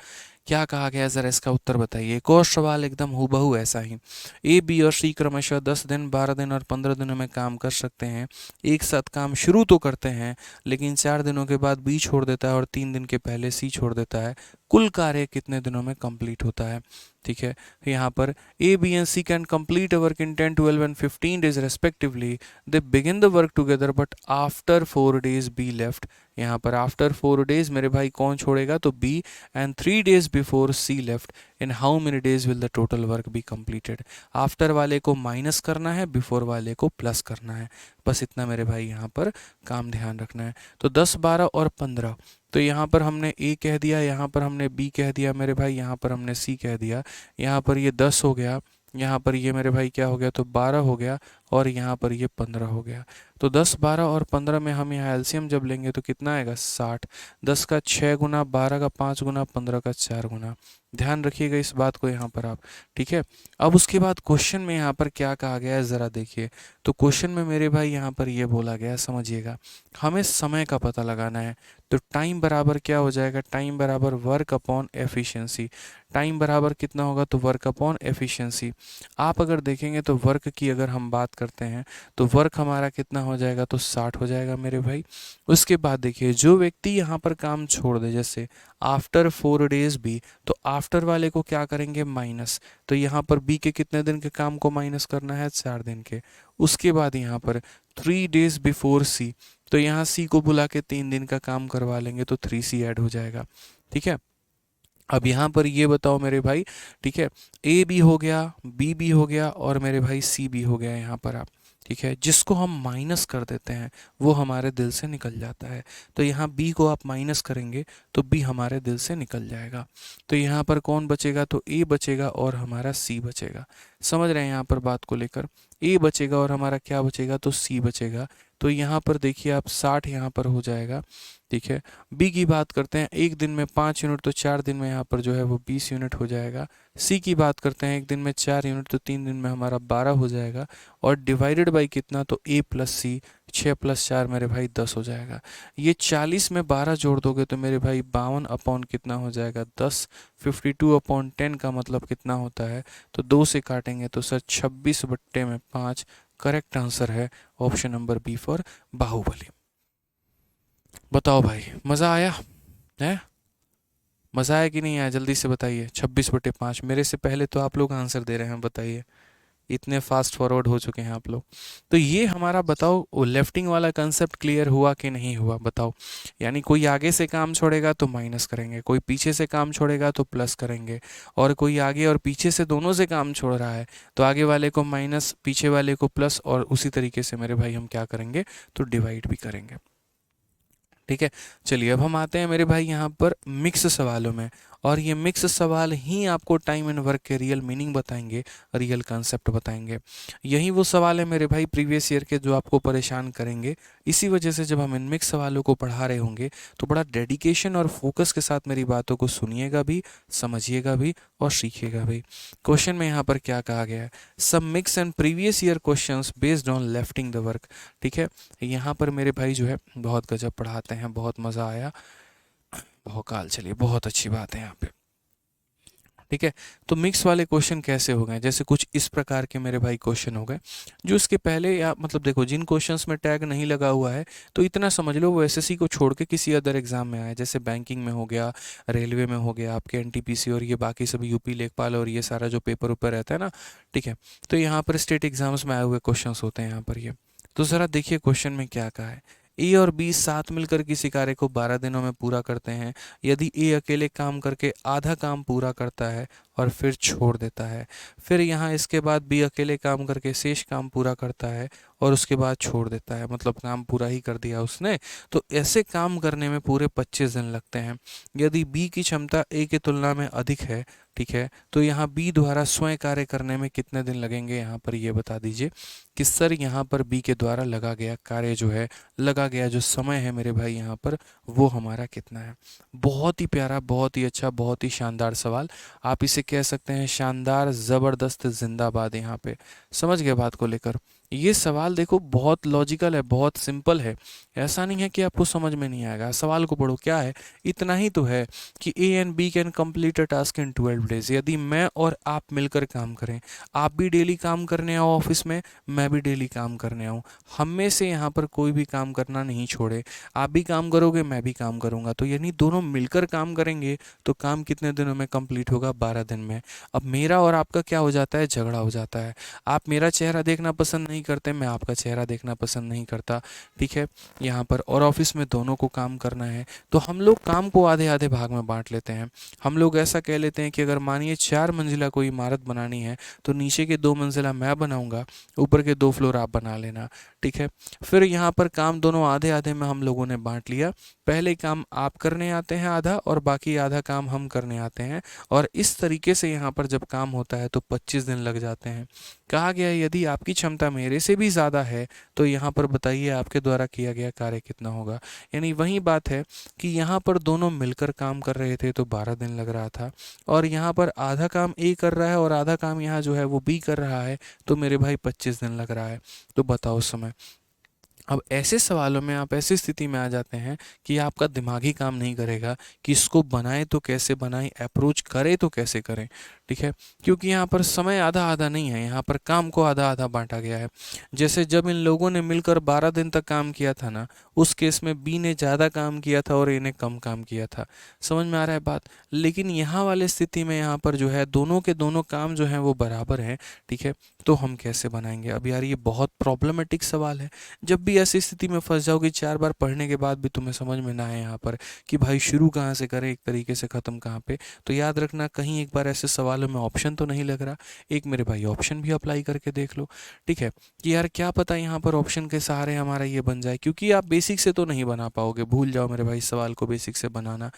क्या कहा गया है ज़रा इसका उत्तर बताइए। एक और सवाल एकदम हूबहू ऐसा ही। ए, बी और सी क्रमशः 10 दिन, 12 दिन और 15 दिनों में काम कर सकते हैं। एक साथ काम शुरू तो करते हैं, लेकिन 4 दिनों के बाद बी छोड़ देता है और 3 दिन के पहले सी छोड़ देता है। कुल कार्य कितने दिनों में कंप्लीट होता है? ठीक है, यहाँ पर A, B and C can complete a work in 10, 12 and 15 days respectively. They begin the work together, but after 4 days B left. यहाँ पर आफ्टर 4 days मेरे भाई कौन छोड़ेगा, तो B, and 3 days before C left. In how many days will the total work be completed? After वाले को minus करना है, बिफोर वाले को प्लस करना है, बस इतना मेरे भाई यहाँ पर काम ध्यान रखना है। तो 10, 12 और 15, तो यहाँ पर हमने A कह दिया, यहाँ पर हमने B कह दिया मेरे भाई, यहाँ पर हमने C कह दिया। यहाँ पर ये 10 हो गया, यहाँ पर ये मेरे भाई क्या हो गया, तो 12 हो गया, और यहाँ पर ये 15 हो गया। तो 10, 12 और 15 में हम यहाँ एलसीएम जब लेंगे तो कितना आएगा, 60। 10 का 6 गुना, 12 का 5 गुना, 15 का 4 गुना। ध्यान रखिएगा इस बात को यहाँ पर आप। ठीक है, अब उसके बाद क्वेश्चन में यहाँ पर क्या कहा गया है ज़रा देखिए। तो क्वेश्चन में मेरे भाई यहाँ पर ये बोला गया है, समझिएगा, हमें समय का पता लगाना है। तो टाइम बराबर क्या हो जाएगा, टाइम बराबर वर्क अपॉन एफिशिएंसी। टाइम बराबर कितना होगा, तो वर्क अपॉन एफिशिएंसी। आप अगर देखेंगे तो वर्क की अगर हम बात करते हैं तो वर्क हमारा कितना हो जाएगा, तो 60 हो जाएगा मेरे भाई। उसके बाद देखिए, जो व्यक्ति यहाँ पर काम छोड़ दे, जैसे आफ्टर 4 days बी, तो आफ्टर वाले को क्या करेंगे, माइनस। तो यहाँ पर बी के कितने दिन के काम को माइनस करना है, 4 दिन के। उसके बाद यहाँ पर 3 days बिफोर सी, तो यहाँ सी को बुला के 3 दिन का काम करवा लेंगे, तो 3C ऐड हो जाएगा। ठीक है, अब यहाँ पर ये बताओ मेरे भाई, ठीक है, ए भी हो गया, बी भी हो गया, और मेरे भाई सी भी हो गया यहाँ पर आप। ठीक है, जिसको हम माइनस कर देते हैं वो हमारे दिल से निकल जाता है। तो यहाँ बी को आप माइनस करेंगे तो बी हमारे दिल से निकल जाएगा। तो यहाँ पर कौन बचेगा, तो ए बचेगा और हमारा सी बचेगा। समझ रहे हैं यहाँ पर बात को लेकर, ए बचेगा और हमारा क्या बचेगा, तो सी बचेगा। तो यहाँ पर देखिए आप 60 यहाँ पर हो जाएगा। ठीक है, बी की बात करते हैं, एक दिन में 5 यूनिट, तो 4 दिन में यहाँ पर जो है वो 20 यूनिट हो जाएगा। सी की बात करते हैं, एक दिन में 4 यूनिट, तो 3 दिन में हमारा 12 हो जाएगा। और डिवाइडेड बाई कितना, तो ए प्लस सी, 6 + 4 मेरे भाई 10 हो जाएगा। ये 40 में 12 जोड़ दोगे तो मेरे भाई 52 अपॉन कितना हो जाएगा, 10। 52/10 का मतलब कितना होता है, तो 2 से काटेंगे तो सर 26/5। करेक्ट आंसर है option number B for Baahubali. बताओ भाई, मज़ा आया है? मज़ा आया कि नहीं आया, जल्दी से बताइए। 26/5, मेरे से पहले तो आप लोग आंसर दे रहे हैं, बताइए, इतने फास्ट फॉरवर्ड हो चुके हैं आप लोग। तो ये हमारा बताओ, वो लेफ्टिंग वाला कंसेप्ट क्लियर हुआ कि नहीं हुआ, बताओ। यानी कोई आगे से काम छोड़ेगा तो माइनस करेंगे, कोई पीछे से काम छोड़ेगा तो प्लस करेंगे, और कोई आगे और पीछे से दोनों से काम छोड़ रहा है तो आगे वाले को माइनस, पीछे वाले को प्लस, और उसी तरीके से मेरे भाई हम क्या करेंगे, तो डिवाइड भी करेंगे। ठीक है, चलिए अब हम आते हैं मेरे भाई यहाँ पर मिक्स सवालों में, और ये मिक्स सवाल ही आपको टाइम एंड वर्क के रियल मीनिंग बताएंगे, रियल कंसेप्ट बताएंगे। यही वो सवाल है मेरे भाई प्रीवियस ईयर के जो आपको परेशान करेंगे। इसी वजह से जब हम इन मिक्स सवालों को पढ़ा रहे होंगे तो बड़ा डेडिकेशन और फोकस के साथ मेरी बातों को सुनिएगा भी, समझिएगा भी और सीखिएगा भी। क्वेश्चन में यहाँ पर क्या कहा गया है, some mix and previous year questions based on lefting the work. ठीक है, यहाँ पर मेरे भाई जो है बहुत गजब पढ़ाते हैं, बहुत मज़ा आया, भौकाल, चलिए बहुत अच्छी बात है यहाँ पे। ठीक है, तो मिक्स वाले क्वेश्चन कैसे हो गए, जैसे कुछ इस प्रकार के मेरे भाई क्वेश्चन हो गए, जो इसके पहले या मतलब देखो जिन क्वेश्चंस में टैग नहीं लगा हुआ है तो इतना समझ लो वो एसएससी को छोड़ के किसी अदर एग्जाम में आया, जैसे बैंकिंग में हो गया, रेलवे में हो गया, आपके एनटीपीसी और ये बाकी सभी यूपी लेखपाल और ये सारा जो पेपर ऊपर रहता है ना। ठीक है, तो यहाँ पर स्टेट एग्जाम्स में आए हुए क्वेश्चन होते हैं यहाँ पर ये। तो ज़रा देखिए क्वेश्चन में क्या कहा है, ए और बी साथ मिलकर किसी कार्य को 12 दिनों में पूरा करते हैं। यदि ए अकेले काम करके आधा काम पूरा करता है और फिर छोड़ देता है, फिर यहाँ इसके बाद बी अकेले काम करके शेष काम पूरा करता है और उसके बाद छोड़ देता है, मतलब काम पूरा ही कर दिया उसने, तो ऐसे काम करने में पूरे 25 दिन लगते हैं। यदि बी की क्षमता ए की तुलना में अधिक है, ठीक है, तो यहाँ बी द्वारा स्वयं कार्य करने में कितने दिन लगेंगे, यहाँ पर ये बता दीजिए कि सर यहाँ पर बी के द्वारा लगा गया कार्य जो है, लगा गया जो समय है मेरे भाई यहाँ पर, वो हमारा कितना है। बहुत ही प्यारा, बहुत ही अच्छा, बहुत ही शानदार सवाल। आप इसे कह सकते हैं शानदार, ज़बरदस्त, जिंदाबाद। यहाँ पे समझ गए बात को लेकर। ये सवाल देखो बहुत लॉजिकल है, बहुत सिंपल है। ऐसा नहीं है कि आपको समझ में नहीं आएगा। सवाल को पढ़ो, क्या है, इतना ही तो है कि A and B can complete a task in 12 days. यदि मैं और आप मिलकर काम करें, आप भी डेली काम करने आओ ऑफिस में, मैं भी डेली काम करने आऊँ, हम में से यहाँ पर कोई भी काम करना नहीं छोड़े, आप भी काम करोगे, मैं भी काम करूँगा, तो यानी दोनों मिलकर काम करेंगे तो काम कितने दिनों में कंप्लीट होगा, 12 दिन में। अब मेरा और आपका क्या हो जाता है, झगड़ा हो जाता है। आप मेरा चेहरा देखना पसंद नहीं करते, मैं आपका चेहरा देखना पसंद नहीं करता, ठीक है, यहाँ पर, और ऑफिस में दोनों को काम करना है, तो हम लोग काम को आधे आधे भाग में बांट लेते हैं। हम लोग ऐसा कह लेते हैं कि अगर मानिए 4 मंजिला कोई इमारत बनानी है तो नीचे के 2 मंजिला मैं बनाऊंगा, ऊपर के 2 फ्लोर आप बना लेना, ठीक है। फिर यहाँ पर काम दोनों आधे आधे में हम लोगों ने बांट लिया। पहले काम आप करने आते हैं आधा, और बाकी आधा काम हम करने आते हैं, और इस तरीके से यहाँ पर जब काम होता है तो 25 दिन लग जाते हैं। कहा गया है यदि आपकी क्षमता मेरे से भी ज़्यादा है तो यहाँ पर बताइए आपके द्वारा किया गया कार्य कितना होगा। यानी वही बात है कि यहाँ पर दोनों मिलकर काम कर रहे थे तो 12 दिन लग रहा था, और यहाँ पर आधा काम ए कर रहा है और आधा काम यहाँ जो है वो बी कर रहा है, तो मेरे भाई 25 दिन लग रहा है। तो बताओ समय। अब ऐसे सवालों में आप ऐसी स्थिति में आ जाते हैं कि आपका दिमाग ही काम नहीं करेगा कि इसको बनाएं तो कैसे बनाएं, अप्रोच करें तो कैसे करें, ठीक है, क्योंकि यहाँ पर समय आधा आधा नहीं है, यहाँ पर काम को आधा आधा बांटा गया है। जैसे जब इन लोगों ने मिलकर 12 दिन तक काम किया था ना, उस केस में बी ने ज़्यादा काम किया था और ए ने कम काम किया था। समझ में आ रहा है बात। लेकिन यहाँ वाले स्थिति में यहाँ पर जो है दोनों के दोनों काम जो हैं वो बराबर हैं, ठीक है, तो हम कैसे बनाएंगे। अब यार ये बहुत प्रॉब्लमेटिक सवाल है। जब भी ऐसी स्थिति में फंस जाओगे, 4 बार पढ़ने के बाद भी तुम्हें समझ में ना आए यहाँ पर कि भाई शुरू कहाँ से करें, एक तरीके से ख़त्म कहाँ पे, तो याद रखना कहीं एक बार ऐसे सवालों में ऑप्शन तो नहीं लग रहा। एक मेरे भाई ऑप्शन भी अप्लाई करके देख लो, ठीक है, कि यार क्या पता यहाँ पर ऑप्शन के सहारे हमारा ये बन जाए, क्योंकि आप बेसिक से तो नहीं बना पाओगे, भूल जाओ मेरे भाई सवाल को बेसिक से बनाना,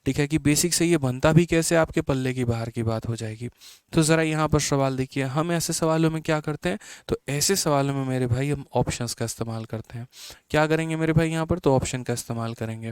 ठीक है, कि बेसिक से ये बनता भी कैसे, आपके पल्ले की बाहर की बात हो जाएगी। तो ज़रा यहाँ पर सवाल देखिए, हम ऐसे सवालों में क्या करते हैं, तो ऐसे सवालों में मेरे भाई हम ऑप्शंस का इस्तेमाल करते हैं। क्या करेंगे मेरे भाई यहाँ पर, तो ऑप्शन का इस्तेमाल करेंगे।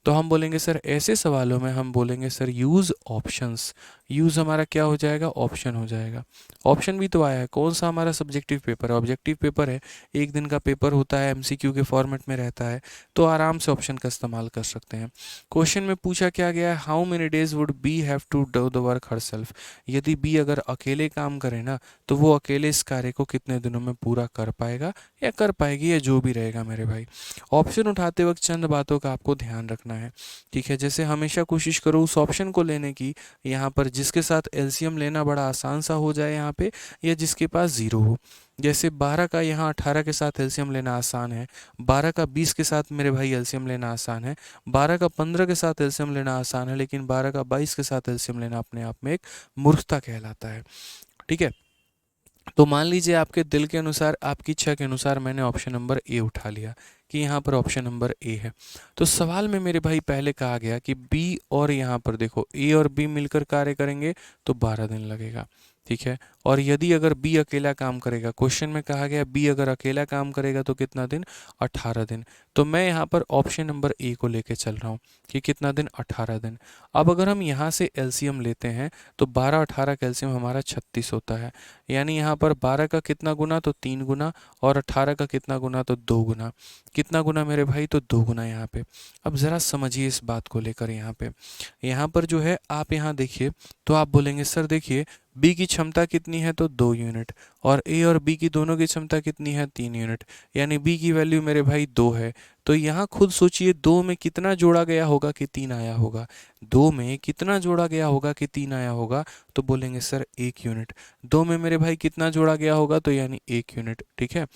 तो हम बोलेंगे सर ऐसे सवालों में हम बोलेंगे सर यूज़ ऑप्शंस। यूज़ हमारा क्या हो जाएगा, ऑप्शन हो जाएगा। ऑप्शन भी तो आया है, कौन सा हमारा सब्जेक्टिव पेपर है, ऑब्जेक्टिव पेपर है, एक दिन का पेपर होता है, एमसीक्यू के फॉर्मेट में रहता है, तो आराम से ऑप्शन का इस्तेमाल कर सकते हैं। क्वेश्चन में पूछा क्या गया है, how many days would B have to do the work herself. यदि बी अगर अकेले काम करे ना, तो वो अकेले इस कार्य को कितने दिनों में पूरा कर पाएगा या कर पाएगी, या जो भी रहेगा मेरे भाई। ऑप्शन उठाते वक्त चंद बातों का आपको ध्यान रखना है, ठीक है, जैसे हमेशा कोशिश करो उस ऑप्शन को लेने की यहाँ पर जिसके साथ एलसीएम लेना बड़ा आसान सा हो जाए यहाँ पे, या जिसके पास ज़ीरो हो। जैसे 12 का यहाँ 18 के साथ एलसीएम लेना आसान है, 12 का 20 के साथ मेरे भाई एलसीएम लेना आसान है, 12 का 15 के साथ एलसीएम लेना आसान है, लेकिन 12 का 22 के साथ एलसीएम लेना अपने आप में एक मूर्खता कहलाता है, ठीक है। तो मान लीजिए आपके दिल के अनुसार, आपकी इच्छा के अनुसार मैंने ऑप्शन नंबर ए उठा लिया कि यहाँ पर ऑप्शन नंबर ए है। तो सवाल में मेरे भाई पहले कहा गया कि बी और यहाँ पर देखो ए और बी मिलकर कार्य करेंगे तो 12 दिन लगेगा, ठीक है। और यदि अगर बी अकेला काम करेगा, क्वेश्चन में कहा गया बी अगर अकेला काम करेगा तो कितना दिन, 18 दिन। तो मैं यहाँ पर ऑप्शन नंबर ए को लेके चल रहा हूँ कि कितना दिन, 18 दिन। अब अगर हम यहाँ से एलसीएम लेते हैं तो 12 18 का एलसीएम हमारा 36 होता है, यानी यहाँ पर 12 का कितना गुना, तो 3 गुना, और 18 का कितना गुना, तो 2 गुना। कितना गुना मेरे भाई, तो 2 गुना यहाँ पे। अब ज़रा समझिए इस बात को लेकर, यहाँ पर जो है आप यहाँ देखिए, तो आप बोलेंगे सर देखिए बी की क्षमता कितनी है तो 2 यूनिट, और ए और बी की दोनों की क्षमता कितनी है 3 यूनिट, यानी बी की वैल्यू मेरे भाई 2 है। तो यहाँ खुद सोचिए 2 में कितना जोड़ा गया होगा कि 3 आया होगा, 2 में कितना जोड़ा गया होगा कि 3 आया होगा, तो बोलेंगे सर 1 यूनिट। 2 में मेरे भाई कितना जोड़ा गया होगा तो यानी 1 यूनिट, ठीक है।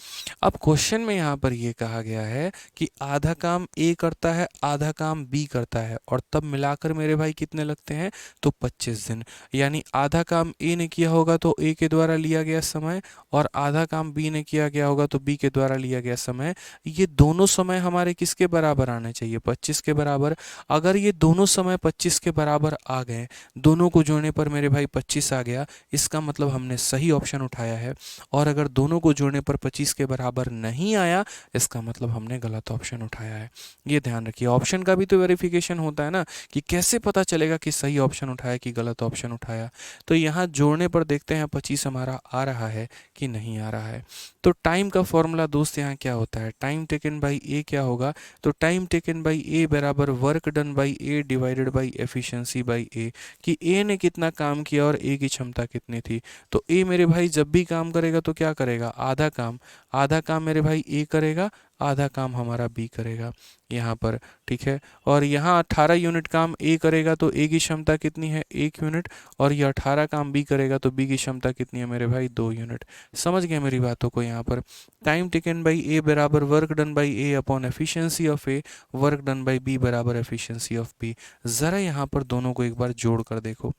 अब क्वेश्चन में यहाँ पर ये कहा गया है कि आधा काम ए करता है, आधा काम बी करता है, और तब मिलाकर मेरे भाई कितने लगते हैं तो 25 दिन। यानी आधा काम ए ने किया होगा तो ए के द्वारा लिया गया समय, और आधा काम बी ने किया गया होगा तो बी के द्वारा लिया गया समय। ये दोनों समय हमारे किसके बराबर आने चाहिए, 25 के बराबर। अगर ये दोनों समय 25 के बराबर आ गए, दोनों को जोड़ने पर मेरे भाई 25 आ गया, इसका मतलब हमने सही ऑप्शन उठाया है। और अगर दोनों को जोड़ने पर 25 के बराबर नहीं आया, इसका मतलब हमने गलत ऑप्शन उठाया है। ये ध्यान रखिए, ऑप्शन का भी तो वेरिफिकेशन होता है ना, कि कैसे पता चलेगा कि सही ऑप्शन उठाया कि गलत ऑप्शन उठाया। तो यहाँ जोड़ने पर देखते हैं 25 हमारा आ रहा है कि नहीं आ रहा है। तो टाइम का फॉर्मूला दोस्त यहाँ क्या होता है, टाइम टेकन बाई ए क्या होगा, तो टाइम टेकन बाई ए बराबर work done by A divided by efficiency by A, कि ए ने कितना काम किया और ए की क्षमता कितनी थी। तो ए मेरे भाई जब भी काम करेगा तो क्या करेगा, आधा काम, आधा काम मेरे भाई ए करेगा, आधा काम हमारा बी करेगा यहाँ पर, ठीक है। और यहाँ 18 यूनिट काम ए करेगा तो ए की क्षमता कितनी है 1 यूनिट, और ये 18 काम बी करेगा तो बी की क्षमता कितनी है मेरे भाई 2 यूनिट। समझ गए मेरी बातों को। यहाँ पर टाइम टेकन बाई ए बराबर work done by A upon efficiency of A, work done by B बराबर एफिशिएंसी ऑफ बी। ज़रा यहाँ पर दोनों को एक बार जोड़ कर देखो,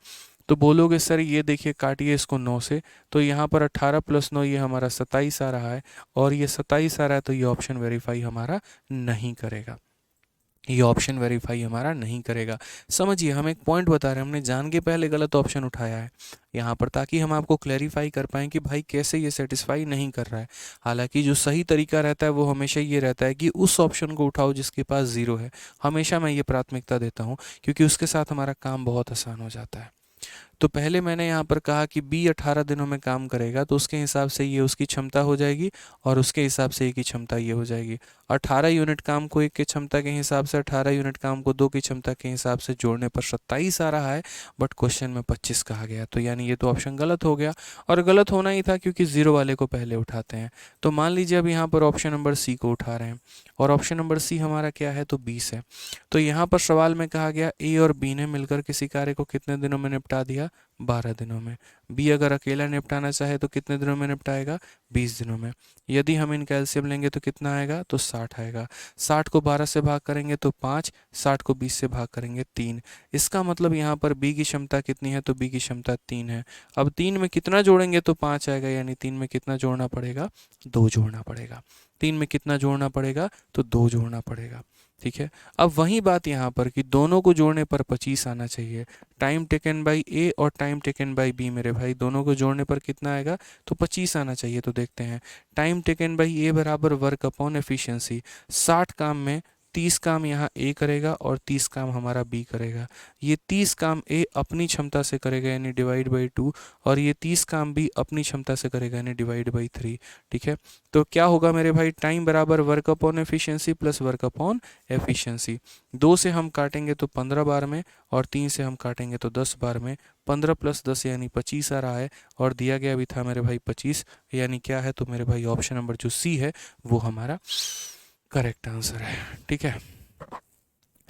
तो बोलोगे सर ये देखिए काटिए इसको 9 से, तो यहाँ पर 18 + 9 ये हमारा 27 आ रहा है, और ये 27 आ रहा है, तो ये ऑप्शन वेरीफाई हमारा नहीं करेगा, ये ऑप्शन वेरीफाई हमारा नहीं करेगा। समझिए, हम एक पॉइंट बता रहे हैं, हमने जान के पहले गलत ऑप्शन उठाया है यहाँ पर, ताकि हम आपको क्लैरिफाई कर पाएँ कि भाई कैसे ये सेटिस्फाई नहीं कर रहा है। हालांकि जो सही तरीका रहता है वो हमेशा ये रहता है कि उस ऑप्शन को उठाओ जिसके पास ज़ीरो है। हमेशा मैं ये प्राथमिकता देता हूँ, क्योंकि उसके साथ हमारा काम बहुत आसान हो जाता है। तो पहले मैंने यहाँ पर कहा कि बी 18 दिनों में काम करेगा, तो उसके हिसाब से ये उसकी क्षमता हो जाएगी, और उसके हिसाब से ए की क्षमता ये हो जाएगी। 18 यूनिट काम को एक की क्षमता के हिसाब से, 18 यूनिट काम को 2 की क्षमता के हिसाब से जोड़ने पर 27 आ रहा है, बट क्वेश्चन में 25 कहा गया, तो यानी ये तो ऑप्शन गलत हो गया, और गलत होना ही था क्योंकि ज़ीरो वाले को पहले उठाते हैं। तो मान लीजिए अब यहाँ पर ऑप्शन नंबर सी को उठा रहे हैं, और ऑप्शन नंबर सी हमारा क्या है तो 20 है। तो यहाँ पर सवाल में कहा गया ए और बी ने मिलकर किसी कार्य को कितने दिनों में निपटा दिया, 12 दिनों में। बी अगर अकेला निपटाना चाहे तो कितने दिनों में निपटाएगा, 20 दिनों में। यदि हम इन कैल्शियम लेंगे तो कितना आएगा तो 60 आएगा। 60 को 12 से भाग करेंगे तो 5, 60 को 20 से भाग करेंगे 3। इसका मतलब यहाँ पर बी की क्षमता कितनी है तो बी की क्षमता 3 है। अब 3 में कितना जोड़ेंगे तो 5 आएगा, यानी 3 में कितना जोड़ना पड़ेगा, 2 जोड़ना पड़ेगा। 3 में कितना जोड़ना पड़ेगा तो 2 जोड़ना पड़ेगा, ठीक है। अब वही बात यहाँ पर कि दोनों को जोड़ने पर 25 आना चाहिए। टाइम टेकन बाई ए और टाइम टेकन बाई बी मेरे भाई दोनों को जोड़ने पर कितना आएगा तो 25 आना चाहिए। तो देखते हैं, टाइम टेकन बाई ए बराबर वर्क अपॉन एफिशिएंसी। 60 काम में 30 काम यहाँ ए करेगा और 30 काम हमारा बी करेगा। ये 30 काम ए अपनी क्षमता से करेगा यानी डिवाइड बाई 2, और ये 30 काम बी अपनी क्षमता से करेगा यानी डिवाइड बाई 3, ठीक है। तो क्या होगा मेरे भाई, टाइम बराबर work upon efficiency plus work upon efficiency. 2 से हम काटेंगे तो 15 बार में, और 3 से हम काटेंगे तो 10 बार में। 15 + 10 यानी 25 आ रहा है, और दिया गया भी था मेरे भाई 25, यानी क्या है तो मेरे भाई ऑप्शन नंबर जो सी है वो हमारा करेक्ट आंसर है, ठीक है।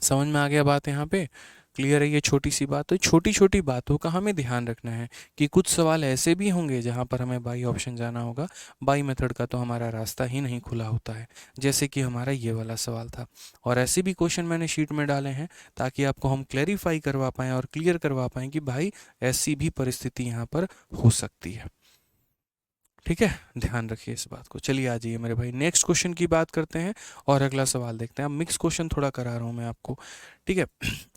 समझ में आ गया बात यहाँ पे, क्लियर है ये छोटी सी बात। तो छोटी छोटी बातों का हमें ध्यान रखना है कि कुछ सवाल ऐसे भी होंगे जहाँ पर हमें बाई ऑप्शन जाना होगा, बाई मेथड का तो हमारा रास्ता ही नहीं खुला होता है, जैसे कि हमारा ये वाला सवाल था। और ऐसे भी क्वेश्चन मैंने शीट में डाले हैं ताकि आपको हम क्लैरिफाई करवा पाएँ और क्लियर करवा पाएँ कि भाई ऐसी भी परिस्थिति यहाँ पर हो सकती है, ठीक है। ध्यान रखिए इस बात को। चलिए आ जाइए मेरे भाई, नेक्स्ट क्वेश्चन की बात करते हैं और अगला सवाल देखते हैं। अब मिक्स क्वेश्चन थोड़ा करा रहा हूँ मैं आपको, ठीक है।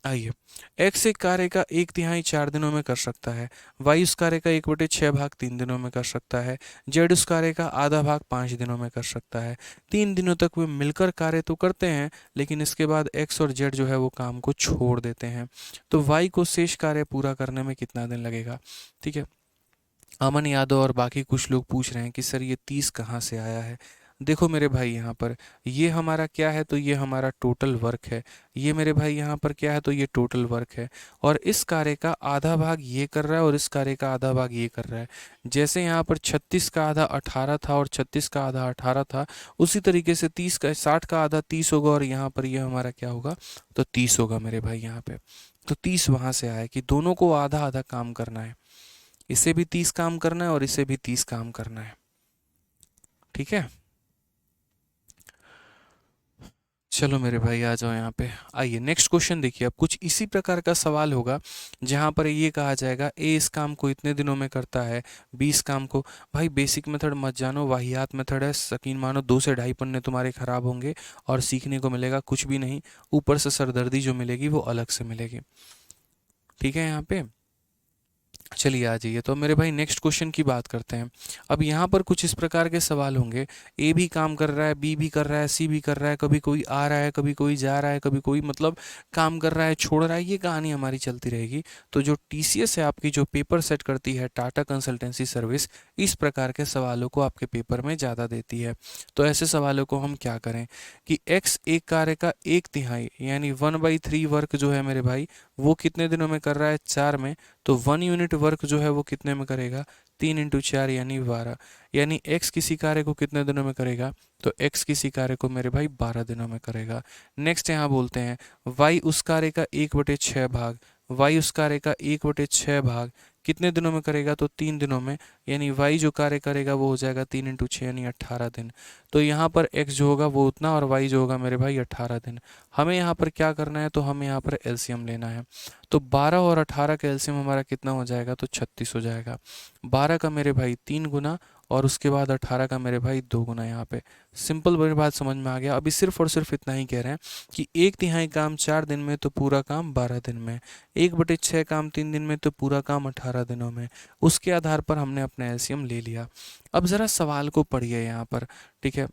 आइए, एक्स एक कार्य का 1/3 4 दिनों में कर सकता है, वाई उस कार्य का 1/6 भाग 3 दिनों में कर सकता है, जेड उस कार्य का आधा भाग 5 दिनों में कर सकता है। 3 दिनों तक वे मिलकर कार्य तो करते हैं, लेकिन इसके बाद एक्स और जेड जो है वो काम को छोड़ देते हैं। तो वाई को शेष कार्य पूरा करने में कितना दिन लगेगा, ठीक है। अमन यादव और बाकी कुछ लोग पूछ रहे हैं कि सर ये 30 कहाँ से आया है। देखो मेरे भाई यहाँ पर ये हमारा क्या है, तो ये हमारा टोटल वर्क है। ये मेरे भाई यहाँ पर क्या है, तो ये टोटल वर्क है। और इस कार्य का आधा भाग ये कर रहा है और इस कार्य का आधा भाग ये कर रहा है। जैसे यहाँ पर 36 का आधा 18 था और 36 का आधा 18 था, उसी तरीके से 60 का आधा 30 होगा और यहाँ पर ये हमारा क्या होगा, तो 30 होगा मेरे भाई यहाँ पे। तो 30 वहाँ से आया कि दोनों को आधा आधा काम करना है, इसे भी 30 काम करना है और इसे भी 30 काम करना है। ठीक है, चलो मेरे भाई आ जाओ यहाँ पे। आइए नेक्स्ट क्वेश्चन देखिए। अब कुछ इसी प्रकार का सवाल होगा जहाँ पर ये कहा जाएगा ए इस काम को इतने दिनों में करता है, बी इस काम को। भाई बेसिक मेथड मत जानो, वाहियात मेथड है, यकीन मानो 2 से ढाई पन्ने तुम्हारे खराब होंगे और सीखने को मिलेगा कुछ भी नहीं, ऊपर से सरदर्दी जो मिलेगी वो अलग से मिलेगी। ठीक है, यहाँ पे चलिए आ जाइए। तो मेरे भाई नेक्स्ट क्वेश्चन की बात करते हैं। अब यहाँ पर कुछ इस प्रकार के सवाल होंगे, ए भी काम कर रहा है, बी भी कर रहा है, सी भी कर रहा है, कभी कोई आ रहा है, कभी कोई जा रहा है, कभी कोई मतलब काम कर रहा है छोड़ रहा है, ये कहानी हमारी चलती रहेगी। तो जो टीसीएस है आपकी, जो पेपर सेट करती है, टाटा कंसल्टेंसी सर्विस, इस प्रकार के सवालों को आपके पेपर में ज़्यादा देती है। तो ऐसे सवालों को हम क्या करें कि एक्स एक कार्य का 1/3 यानी 1/3 वर्क जो है मेरे भाई, वो कितने दिनों में कर रहा है, 4 में। तो 1 यूनिट वर्क जो है वो कितने में करेगा, 3 × 4 यानी 12। यानी x किसी कार्य को कितने दिनों में करेगा, तो x किसी कार्य को मेरे भाई 12 दिनों में करेगा। नेक्स्ट यहाँ बोलते हैं y उस कार्य का 1/6 भाग, y उस कार्य का 1/6 भाग कितने दिनों में करेगा, तो 3 दिनों में। यानी y जो कार्य करेगा वो हो जाएगा 3 × 6 यानी 18 दिन। तो यहाँ पर x जो होगा वो उतना और y जो होगा मेरे भाई 18 दिन। हमें यहाँ पर क्या करना है, तो हमें यहाँ पर एलसीएम लेना है। तो 12 और 18 का एलसीएम हमारा कितना हो जाएगा, तो 36 हो जाएगा। 12 का मेरे भाई 3 गुना और उसके बाद 18 का मेरे भाई 2 गुना। यहाँ पे सिंपल मेरी बात समझ में आ गया। अभी सिर्फ और सिर्फ इतना ही कह रहे हैं कि 1/3 काम 4 दिन में तो पूरा काम 12 दिन में, 1/6 काम 3 दिन में तो पूरा काम 18 दिनों में। उसके आधार पर हमने अपना एलसीएम ले लिया। अब ज़रा सवाल को पढ़िए यहाँ पर, ठीक है।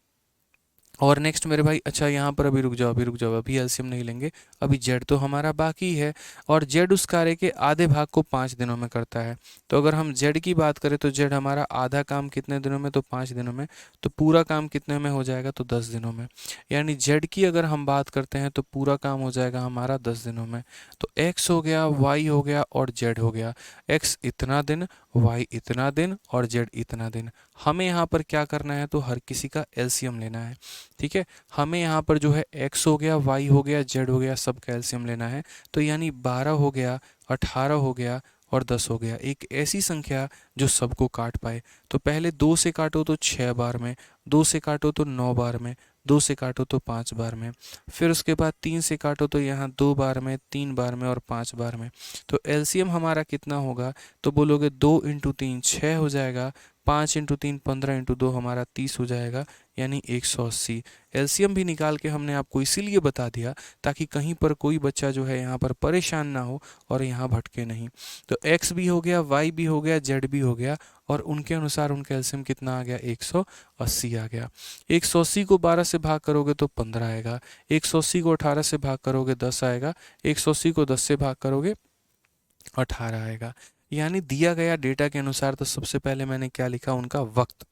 और नेक्स्ट मेरे भाई, अच्छा यहाँ पर अभी रुक जाओ, अभी रुक जाओ, अभी एलसीएम नहीं लेंगे, अभी जेड तो हमारा बाकी है। और जेड उस कार्य के आधे भाग को 5 दिनों में करता है। तो अगर हम जेड की बात करें तो जेड हमारा आधा काम कितने दिनों में, तो 5 दिनों में। तो पूरा काम कितने में हो जाएगा, तो 10 दिनों में। यानी जेड की अगर हम बात करते हैं तो पूरा काम हो जाएगा हमारा 10 दिनों में। तो एक्स हो गया, वाई हो गया और जेड हो गया। एक्स इतना दिन, वाई इतना दिन और जेड इतना दिन। हमें यहाँ पर क्या करना है, तो हर किसी का एलसीएम लेना है। ठीक है, हमें यहाँ पर जो है x हो गया, y हो गया, z हो गया, सब कैल्शियम लेना है। तो यानी 12 हो गया, 18 हो गया और 10 हो गया। एक ऐसी संख्या जो सबको काट पाए। तो पहले 2 से काटो तो 6 बार में, 2 से काटो तो 9 बार में, 2 से काटो तो 5 बार में। फिर उसके बाद 3 से काटो तो यहाँ 2 बार में, 3 बार में और 5 बार में। तो एलसीएम हमारा कितना होगा, तो बोलोगे 2 × 3 6 हो जाएगा, 5 × 3 15 × 2 हमारा 30 हो जाएगा, यानी 180। एलसीएम भी निकाल के हमने आपको इसीलिए बता दिया ताकि कहीं पर कोई बच्चा जो है यहाँ पर परेशान ना हो और यहाँ भटके नहीं। तो x भी हो गया, y भी हो गया, z भी हो गया और उनके अनुसार उनका एलसीएम कितना आ गया, 180 आ गया। 180 को 12 से भाग करोगे तो 15 आएगा, 180 को 18 से भाग करोगे 10 आएगा, 180 को 10 से भाग करोगे 18 आएगा। यानी दिया गया डेटा के अनुसार तो सबसे पहले मैंने क्या लिखा, उनका वक्त,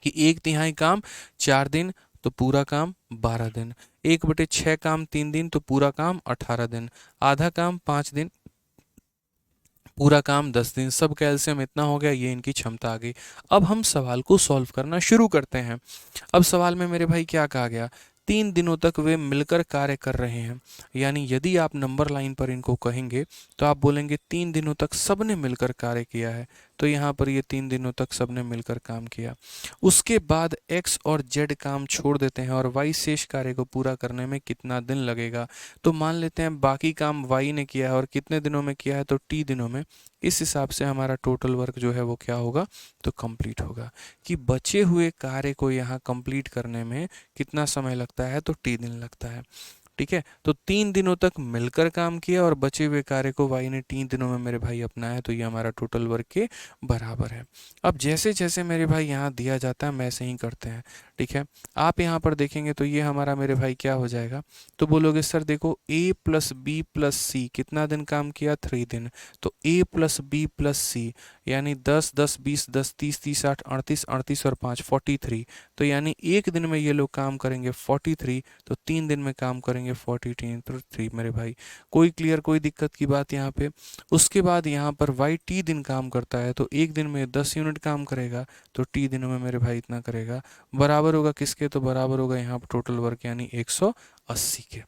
कि 1/3 काम 4 दिन तो पूरा काम 12 दिन, 1/6 काम 3 दिन तो पूरा काम 18 दिन, आधा काम 5 दिन, पूरा काम 10 दिन। सब कैल्शियम इतना हो गया, ये इनकी क्षमता आ गई। अब हम सवाल को सॉल्व करना शुरू करते हैं। अब सवाल में मेरे भाई क्या कहा गया, 3 दिनों तक वे मिलकर कार्य कर रहे हैं। यानी यदि आप नंबर लाइन पर इनको कहेंगे तो आप बोलेंगे 3 दिनों तक सबने मिलकर कार्य किया है। तो यहाँ पर ये 3 दिनों तक सबने मिलकर काम किया। उसके बाद x और z काम छोड़ देते हैं और y शेष कार्य को पूरा करने में कितना दिन लगेगा। तो मान लेते हैं बाकी काम y ने किया है और कितने दिनों में किया है, तो t दिनों में। इस हिसाब से हमारा टोटल वर्क जो है वो क्या होगा, तो कंप्लीट होगा। कि बचे हुए कार्य को यहाँ कंप्लीट करने में कितना समय लगता है, तो t दिन लगता है। ठीक है, तो 3 दिनों तक मिलकर काम किया और बचे हुए कार्य को y ने 3 दिनों में मेरे भाई अपनाया, तो ये हमारा टोटल वर्क के बराबर है। अब जैसे जैसे मेरे भाई यहाँ दिया जाता है वैसे ही करते हैं। ठीक है, आप यहाँ पर देखेंगे तो ये हमारा मेरे भाई क्या हो जाएगा, तो बोलोगे सर देखो a प्लस बी प्लस सी कितना दिन काम किया, 3 दिन, तो a प्लस बी प्लस सी यानी 10 10 20 10 30 30 8 38 38 और 5 43, तो यानी एक दिन में ये लोग काम करेंगे 43, तो 3 दिन में काम करेंगे 43, तो 3 मेरे भाई। कोई क्लियर, कोई दिक्कत की बात यहाँ पे। उसके बाद यहाँ पर वाई टी दिन काम करता है, तो एक दिन में 10 यूनिट काम करेगा, तो टी दिनों में मेरे भाई इतना करेगा, बराबर होगा किसके, तो बराबर होगा यहाँ पर टोटल वर्क यानी 180 के।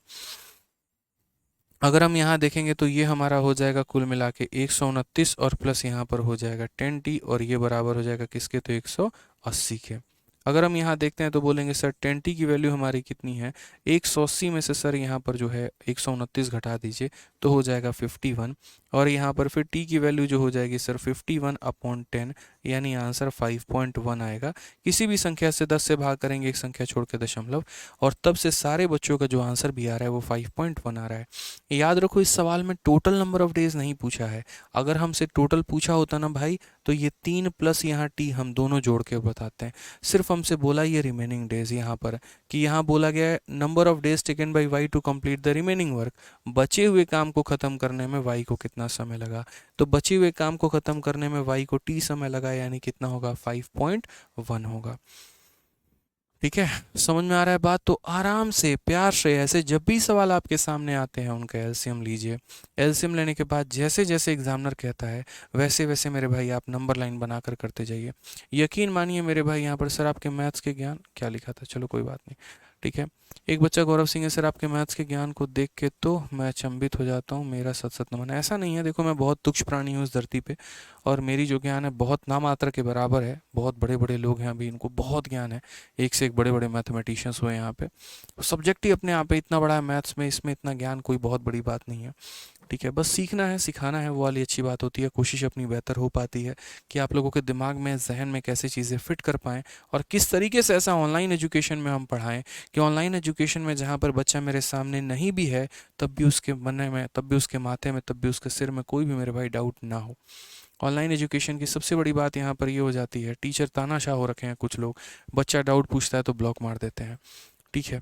अगर हम यहाँ देखेंगे तो ये हमारा हो जाएगा कुल मिला के 129 और प्लस यहाँ पर हो जाएगा 10t और ये बराबर हो जाएगा किसके, तो 180 के। अगर हम यहाँ देखते हैं तो बोलेंगे सर 10t की वैल्यू हमारी कितनी है, 180 में से सर यहाँ पर जो है 129 घटा दीजिए तो हो जाएगा 51, और यहाँ पर फिर t की वैल्यू जो हो जाएगी सर 51/10 यानी आंसर 5.1 आएगा। किसी भी संख्या से 10 से भाग करेंगे एक संख्या छोड़ के दशमलव, और तब से सारे बच्चों का जो आंसर भी आ रहा है वो 5.1 आ रहा है। याद रखो इस सवाल में टोटल नंबर ऑफ डेज नहीं पूछा है, अगर हमसे टोटल पूछा होता ना भाई तो ये 3 प्लस यहाँ टी हम दोनों जोड़ के बताते हैं। सिर्फ हमसे बोला ये रिमेनिंग डेज यहाँ पर, कि यहाँ बोला गया है number of days taken by Y to complete the remaining work, बचे हुए काम को ख़त्म करने में वाई को कितना समय लगा, तो बचे हुए काम को ख़त्म करने में वाई को टी समय लगा यानी कितना होगा, 5.1 होगा। ठीक है, समझ में आ रहा है बात, तो आराम से प्यार से ऐसे जब भी सवाल आपके सामने आते हैं उनका एलसीएम लीजिए। एलसीएम लेने के बाद जैसे जैसे एग्जामिनर कहता है वैसे वैसे मेरे भाई आप नंबर लाइन बनाकर करते जाइए। यकीन मानिए मेरे भाई, यहाँ पर सर आपके मैथ्स के ज्ञान क्या लिखा था, चलो कोई बात नहीं, ठीक है। एक बच्चा गौरव सिंह है, सर आपके मैथ्स के ज्ञान को देख के तो मैं अचंभित हो जाता हूँ, मेरा सत सत नमन। ऐसा नहीं है, देखो मैं बहुत तुच्छ प्राणी हूँ इस धरती पे, और मेरी जो ज्ञान है बहुत नामात्र के बराबर है। बहुत बड़े बड़े लोग हैं अभी, इनको बहुत ज्ञान है, एक से एक बड़े बड़े मैथमेटिशियंस हुए हैं यहाँ पे। सब्जेक्ट ही अपने आप पे इतना बड़ा है मैथ्स में, इसमें इतना ज्ञान कोई बहुत बड़ी बात नहीं है। ठीक है, बस सीखना है सिखाना है वो वाली अच्छी बात होती है, कोशिश अपनी बेहतर हो पाती है कि आप लोगों के दिमाग में जहन में कैसे चीज़ें फिट कर पाएँ, और किस तरीके से ऐसा ऑनलाइन एजुकेशन में हम पढ़ाएं कि ऑनलाइन एजुकेशन में जहाँ पर बच्चा मेरे सामने नहीं भी है तब भी उसके मन में, तब भी उसके माथे में, तब भी उसके सिर में कोई भी मेरे भाई डाउट ना हो। ऑनलाइन एजुकेशन की सबसे बड़ी बात यहाँ पर ये हो जाती है, टीचर तानाशाह हो रखे हैं कुछ लोग, बच्चा डाउट पूछता है तो ब्लॉक मार देते हैं। ठीक है,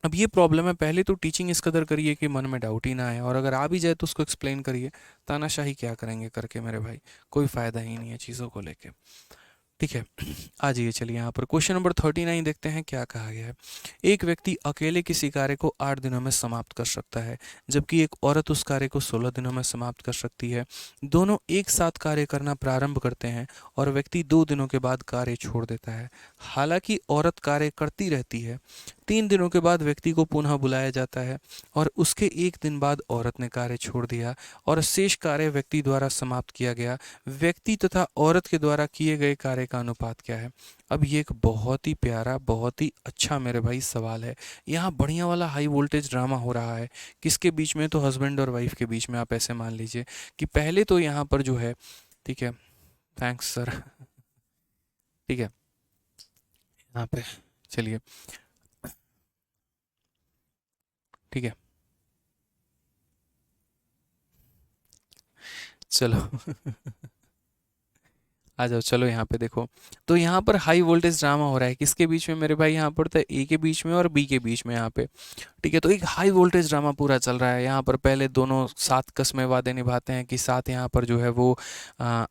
अब ये प्रॉब्लम है, पहले तो टीचिंग इस कदर करिए कि मन में डाउट ही ना आए, और अगर आ भी जाए तो उसको एक्सप्लेन करिए। तानाशाही क्या करेंगे करके मेरे भाई, कोई फ़ायदा ही नहीं है चीज़ों को लेके। ठीक है, आ जाइए चलिए यहाँ पर क्वेश्चन नंबर 39 देखते हैं क्या कहा गया है। एक व्यक्ति अकेले किसी कार्य को 8 दिनों में समाप्त कर सकता है, जबकि एक औरत उस कार्य को 16 दिनों में समाप्त कर सकती है। दोनों एक साथ कार्य करना प्रारंभ करते हैं और व्यक्ति 2 दिनों के बाद कार्य छोड़ देता है। हालांकि औरत कार्य करती रहती है। 3 दिनों के बाद व्यक्ति को पुनः बुलाया जाता है और उसके एक दिन बाद औरत ने कार्य छोड़ दिया और शेष कार्य व्यक्ति द्वारा समाप्त किया गया। व्यक्ति तथा औरत के द्वारा किए गए कार्य का अनुपात क्या है। अब ये एक बहुत ही प्यारा, बहुत ही अच्छा मेरे भाई सवाल है। यहाँ बढ़िया वाला हाई वोल्टेज ड्रामा हो रहा है, किसके बीच में, तो हस्बैंड और वाइफ के बीच में। आप ऐसे मान लीजिए कि पहले तो यहाँ पर जो है, ठीक है, थैंक्स सर, ठीक है, यहाँ पे चलिए, ठीक है, चलो आ जाओ, चलो यहाँ पे देखो, तो यहाँ पर हाई वोल्टेज ड्रामा हो रहा है किसके बीच में मेरे भाई, यहाँ पर तो ए के बीच में और बी के बीच में यहाँ पे। ठीक है, तो एक हाई वोल्टेज ड्रामा पूरा चल रहा है यहाँ पर। पहले दोनों साथ कसमें वादे निभाते हैं कि साथ यहाँ पर जो है वो आ,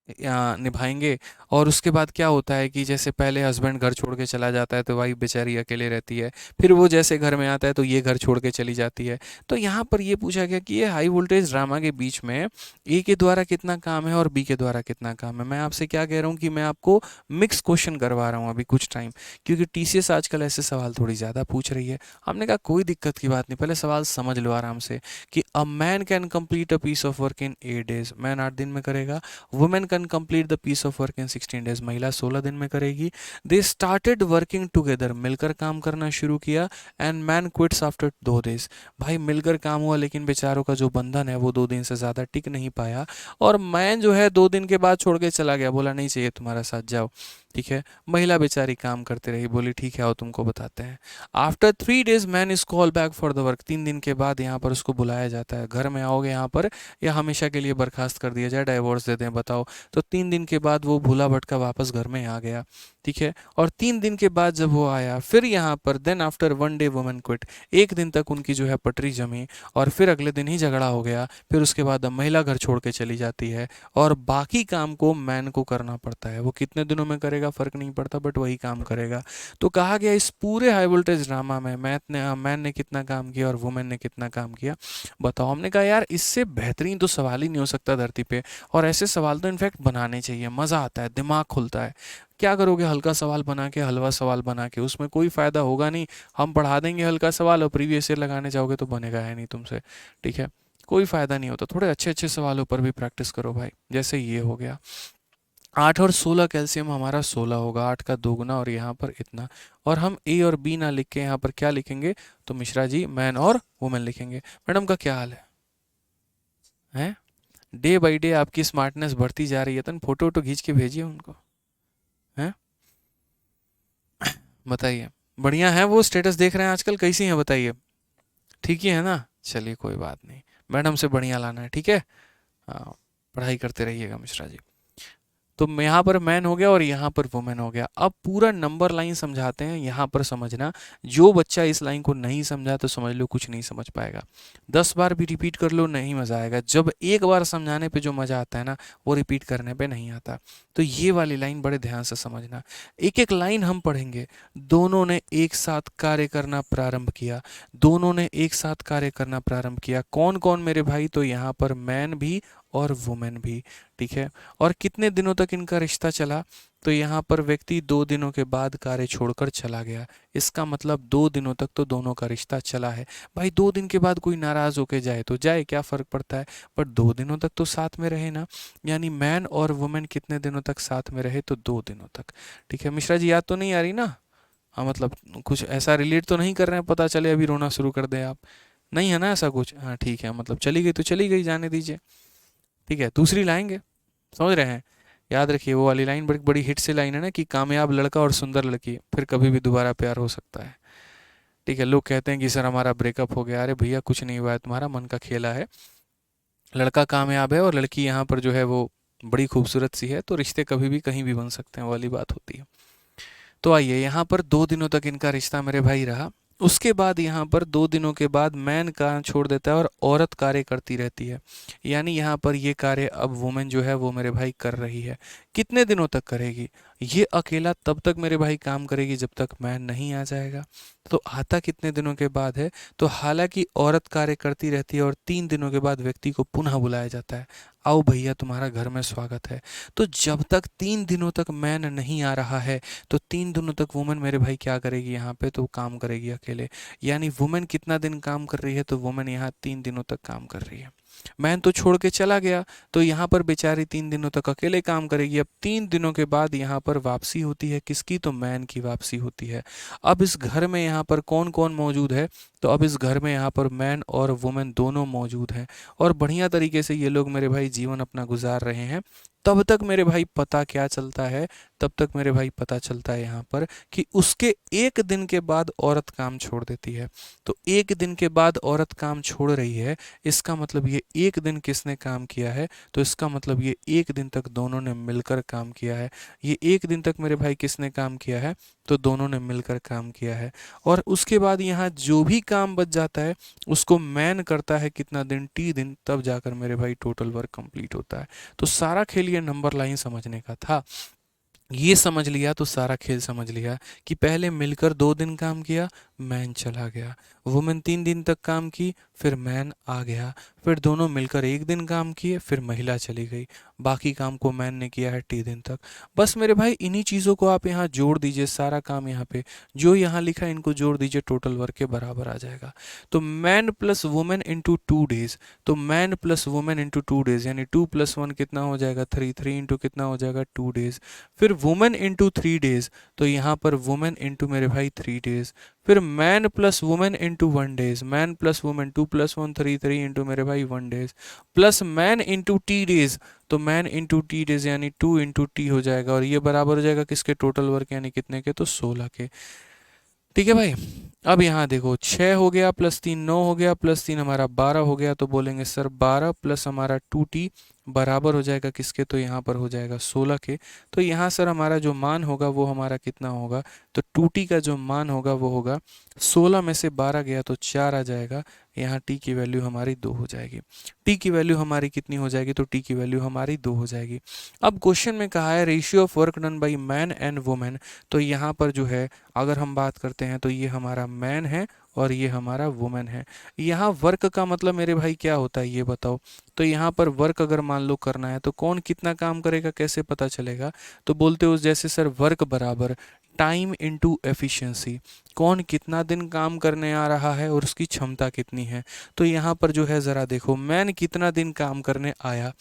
निभाएंगे, और उसके बाद क्या होता है कि जैसे पहले हस्बैंड घर छोड़ के चला जाता है तो वाइफ बेचारी अकेले रहती है, फिर वो जैसे घर में आता है तो ये घर छोड़ के चली जाती है। तो यहाँ पर ये पूछा गया कि ये हाई वोल्टेज ड्रामा के बीच में ए के द्वारा कितना काम है और बी के द्वारा कितना काम है। मैं आपसे क्या कह रहा हूँ कि मैं आपको मिक्स क्वेश्चन करवा रहा हूँ अभी कुछ टाइम, क्योंकि टीसीएस आजकल ऐसे सवाल थोड़ी ज़्यादा पूछ रही है। हमने कहा कोई दिक्कत की बात नहीं, पहले सवाल समझ लो आराम से कि a man can complete a piece of work in 8 days, man 8 दिन में करेगा। Women can complete the piece of work in 16 days, महिला 16 दिन में करेगी। दे स्टार्टेड वर्किंग टुगेदर, मिलकर काम करना शुरू किया। And man quits after 2 days, भाई मिलकर काम हुआ लेकिन बेचारों का जो बंधन है वो 2 दिन से ज़्यादा टिक नहीं पाया, और मैन जो है 2 दिन के बाद छोड़ के चला गया, बोला नहीं चाहिए तुम्हारा साथ, जाओ। ठीक है, महिला बेचारी काम करते रही, बोली ठीक है आओ तुमको बताते हैं। After 3 days man is call back for the work, 3 दिन के बाद यहाँ पर उसको बुलाया जाता है, घर में आओगे यहाँ पर या हमेशा के लिए बर्खास्त कर दिया जाए, डाइवोर्स दे दें बताओ। तो 3 दिन के बाद वो भूला भटका वापस घर में आ गया, ठीक है। और 3 दिन के बाद जब वो आया फिर यहाँ पर then after 1 day women quit, एक दिन तक उनकी जो है पटरी जमी और फिर अगले दिन ही झगड़ा हो गया। फिर उसके बाद अब महिला घर छोड़ के चली जाती है और बाकी काम को मैन को करना पड़ता है। वो कितने दिनों में करेगा फ़र्क नहीं पड़ता, बट वही काम करेगा। तो कहा गया इस पूरे हाई वोल्टेज ड्रामा में मैन ने कितना काम किया और वुमेन ने कितना काम किया, बताओ। हमने कहा यार इससे बेहतरीन तो सवाल ही नहीं हो सकता धरती पे, और ऐसे सवाल तो इनफैक्ट बनाने चाहिए, मज़ा आता है, दिमाग खुलता है। क्या करोगे हल्का सवाल बना के, हलवा सवाल बना के, उसमें कोई फ़ायदा होगा नहीं। हम पढ़ा देंगे हल्का सवाल और प्रीवियस ईयर लगाने जाओगे तो बनेगा है नहीं तुमसे, ठीक है, कोई फ़ायदा नहीं होता। थोड़े अच्छे अच्छे सवालों पर भी प्रैक्टिस करो भाई, जैसे ये हो गया 8 और 16 कैल्शियम हमारा 16 होगा, 8 का दोगुना और यहाँ पर इतना। और हम ए और बी ना लिख के यहाँ पर क्या लिखेंगे, तो मिश्रा जी मैन और वुमेन लिखेंगे। मैडम का क्या हाल है हैं? डे बाई डे आपकी स्मार्टनेस बढ़ती जा रही है, तो फोटो वोटो खींच के भेजिए उनको, हैं? बताइए, बढ़िया है वो, स्टेटस देख रहे हैं आजकल, कैसी हैं बताइए, ठीक ही है ना? चलिए कोई बात नहीं, मैडम से बढ़िया लाना है, ठीक है। हाँ, पढ़ाई करते रहिएगा मिश्रा जी। तो यहाँ पर मैन हो गया और यहाँ पर वुमेन हो गया। अब पूरा नंबर लाइन समझाते हैं, यहाँ पर समझना। जो बच्चा इस लाइन को नहीं समझा तो समझ लो कुछ नहीं समझ पाएगा। 10 बार भी रिपीट कर लो नहीं मज़ा आएगा। जब एक बार समझाने पे जो मज़ा आता है ना, वो रिपीट करने पे नहीं आता। तो ये वाली लाइन बड़े ध्यान से समझना। एक एक लाइन हम पढ़ेंगे। दोनों ने एक साथ कार्य करना प्रारंभ किया, दोनों ने एक साथ कार्य करना प्रारंभ किया। कौन कौन मेरे भाई, तो यहाँ पर मैन भी और वुमेन भी, ठीक है। और कितने दिनों तक इनका रिश्ता चला, तो यहाँ पर व्यक्ति 2 दिनों के बाद कार्य छोड़कर चला गया। इसका मतलब 2 दिनों तक तो दोनों का रिश्ता चला है। भाई 2 दिन के बाद कोई नाराज होके जाए तो जाए, क्या फ़र्क पड़ता है, पर 2 दिनों तक तो साथ में रहे ना। यानी मैन और वुमेन कितने दिनों तक साथ में रहे, तो 2 दिनों तक, ठीक है। मिश्रा जी याद तो नहीं आ रही ना? हाँ, मतलब कुछ ऐसा रिलेट तो नहीं कर रहे हैं, पता चले अभी रोना शुरू कर दें आप, नहीं है ना ऐसा कुछ? हाँ ठीक है, मतलब चली गई तो चली गई, जाने दीजिए, ठीक है। दूसरी लाएंगे, समझ रहे हैं? याद रखिए वो वाली लाइन बड़ी बड़ी हिट से लाइन है ना, कि कामयाब लड़का और सुंदर लड़की फिर कभी भी दोबारा प्यार हो सकता है, ठीक है। लोग कहते हैं कि सर हमारा ब्रेकअप हो गया, अरे भैया कुछ नहीं हुआ है, तुम्हारा मन का खेला है। लड़का कामयाब है और लड़की यहाँ पर जो है वो बड़ी खूबसूरत सी है, तो रिश्ते कभी भी कहीं भी बन सकते हैं, वो वाली बात होती है। तो आइए, यहाँ पर 2 दिनों तक इनका रिश्ता मेरे भाई रहा। उसके बाद यहाँ पर 2 दिनों के बाद मैन काम छोड़ देता है और औरत कार्य करती रहती है। यानी यहाँ पर ये कार्य अब वुमेन जो है वो मेरे भाई कर रही है। कितने दिनों तक करेगी? ये अकेला तब तक मेरे भाई काम करेगी जब तक मैन नहीं आ जाएगा। तो आता कितने दिनों के बाद है? तो हालांकि औरत कार्य करती रहती है और 3 दिनों के बाद व्यक्ति को पुनः बुलाया जाता है, आओ भैया तुम्हारा घर में स्वागत है। तो जब तक 3 दिनों तक मैन नहीं आ रहा है, तो 3 दिनों तक वुमेन मेरे भाई क्या करेगी यहाँ पे, तो काम करेगी अकेले। यानी वुमेन कितना दिन काम कर रही है, तो वुमेन यहाँ 3 दिनों तक काम कर रही है। मैन तो छोड़ के चला गया, तो यहाँ पर बेचारी 3 दिनों तक अकेले काम करेगी। अब 3 दिनों के बाद यहाँ पर वापसी होती है, किसकी? तो मैन की वापसी होती है। अब इस घर में यहाँ पर कौन कौन मौजूद है, तो अब इस घर में यहाँ पर मैन और वुमेन दोनों मौजूद हैं और बढ़िया तरीके से ये लोग मेरे भाई जीवन अपना गुजार रहे हैं। तब तक मेरे भाई पता क्या चलता है, तब तक मेरे भाई पता चलता है यहाँ पर कि उसके 1 दिन के बाद औरत काम छोड़ देती है। तो 1 दिन के बाद औरत काम छोड़ रही है, इसका मतलब ये 1 दिन किसने काम किया है, तो इसका मतलब ये 1 दिन तक दोनों ने मिलकर काम किया है। ये 1 दिन तक मेरे भाई किसने काम किया है, तो दोनों ने मिलकर काम किया है। और उसके बाद यहाँ जो भी काम बच जाता है उसको मैन करता है कितना दिन, T दिन, तब जाकर मेरे भाई टोटल वर्क कंप्लीट होता है। तो सारा खेल ये नंबर लाइन समझने का था। ये समझ लिया तो सारा खेल समझ लिया कि पहले मिलकर 2 दिन काम किया, मैन चला गया। वुमेन 3 दिन तक काम की, फिर मैन आ गया। फिर दोनों मिलकर 1 दिन काम किए, फिर महिला चली गई। बाकी काम को मैन ने किया है T दिन तक। बस मेरे भाई इन्हीं चीज़ों को आप यहाँ जोड़ दीजिए, सारा काम यहाँ पे जो यहाँ लिखा है इनको जोड़ दीजिए, टोटल वर्क के बराबर आ जाएगा। तो man plus women into 2 days, तो man plus women into 2 days, यानी 2 + 1 कितना हो जाएगा 3, 3 इंटू कितना हो जाएगा 2 डेज। फिर वुमेन इंटू 3 डेज, तो यहाँ पर वुमेन इंटू मेरे भाई 3 डेज। फिर man plus women into 1 days, man plus women 2 + 1 3 3 into मेरे भाई 1 days, plus man into T days, तो मैन इंटू टी डेज यानी 2 इंटू टी हो जाएगा, और ये बराबर हो जाएगा किसके, टोटल वर्क यानी कितने के, तो 16 के। ठीक है भाई। अब यहाँ देखो 6 हो गया प्लस 3 9 हो गया प्लस 3 हमारा 12 हो गया, तो बोलेंगे सर 12 प्लस हमारा 2t बराबर हो जाएगा किसके, तो यहाँ पर हो जाएगा 16 के। तो यहाँ सर हमारा जो मान होगा वो हमारा कितना होगा, तो 2t का जो मान होगा वो होगा 16 में से 12 गया तो 4 आ जाएगा, यहाँ t की वैल्यू हमारी 2 हो जाएगी। t की वैल्यू हमारी कितनी हो जाएगी, तो t की वैल्यू हमारी 2 हो जाएगी। अब क्वेश्चन में कहा है ratio of work done by man and women, तो यहाँ पर जो है अगर हम बात करते हैं तो ये हमारा मैन है और ये हमारा वुमेन है। यहाँ वर्क का मतलब मेरे भाई क्या होता है ये बताओ, तो यहाँ पर वर्क अगर मान लो करना है तो कौन कितना काम करेगा कैसे पता चलेगा, तो बोलते हो जैसे सर वर्क बराबर टाइम इनटू एफिशिएंसी, कौन कितना दिन काम करने आ रहा है और उसकी क्षमता कितनी है। तो यहाँ पर जो है ज़रा देखो मैन कितना दिन काम करने आया,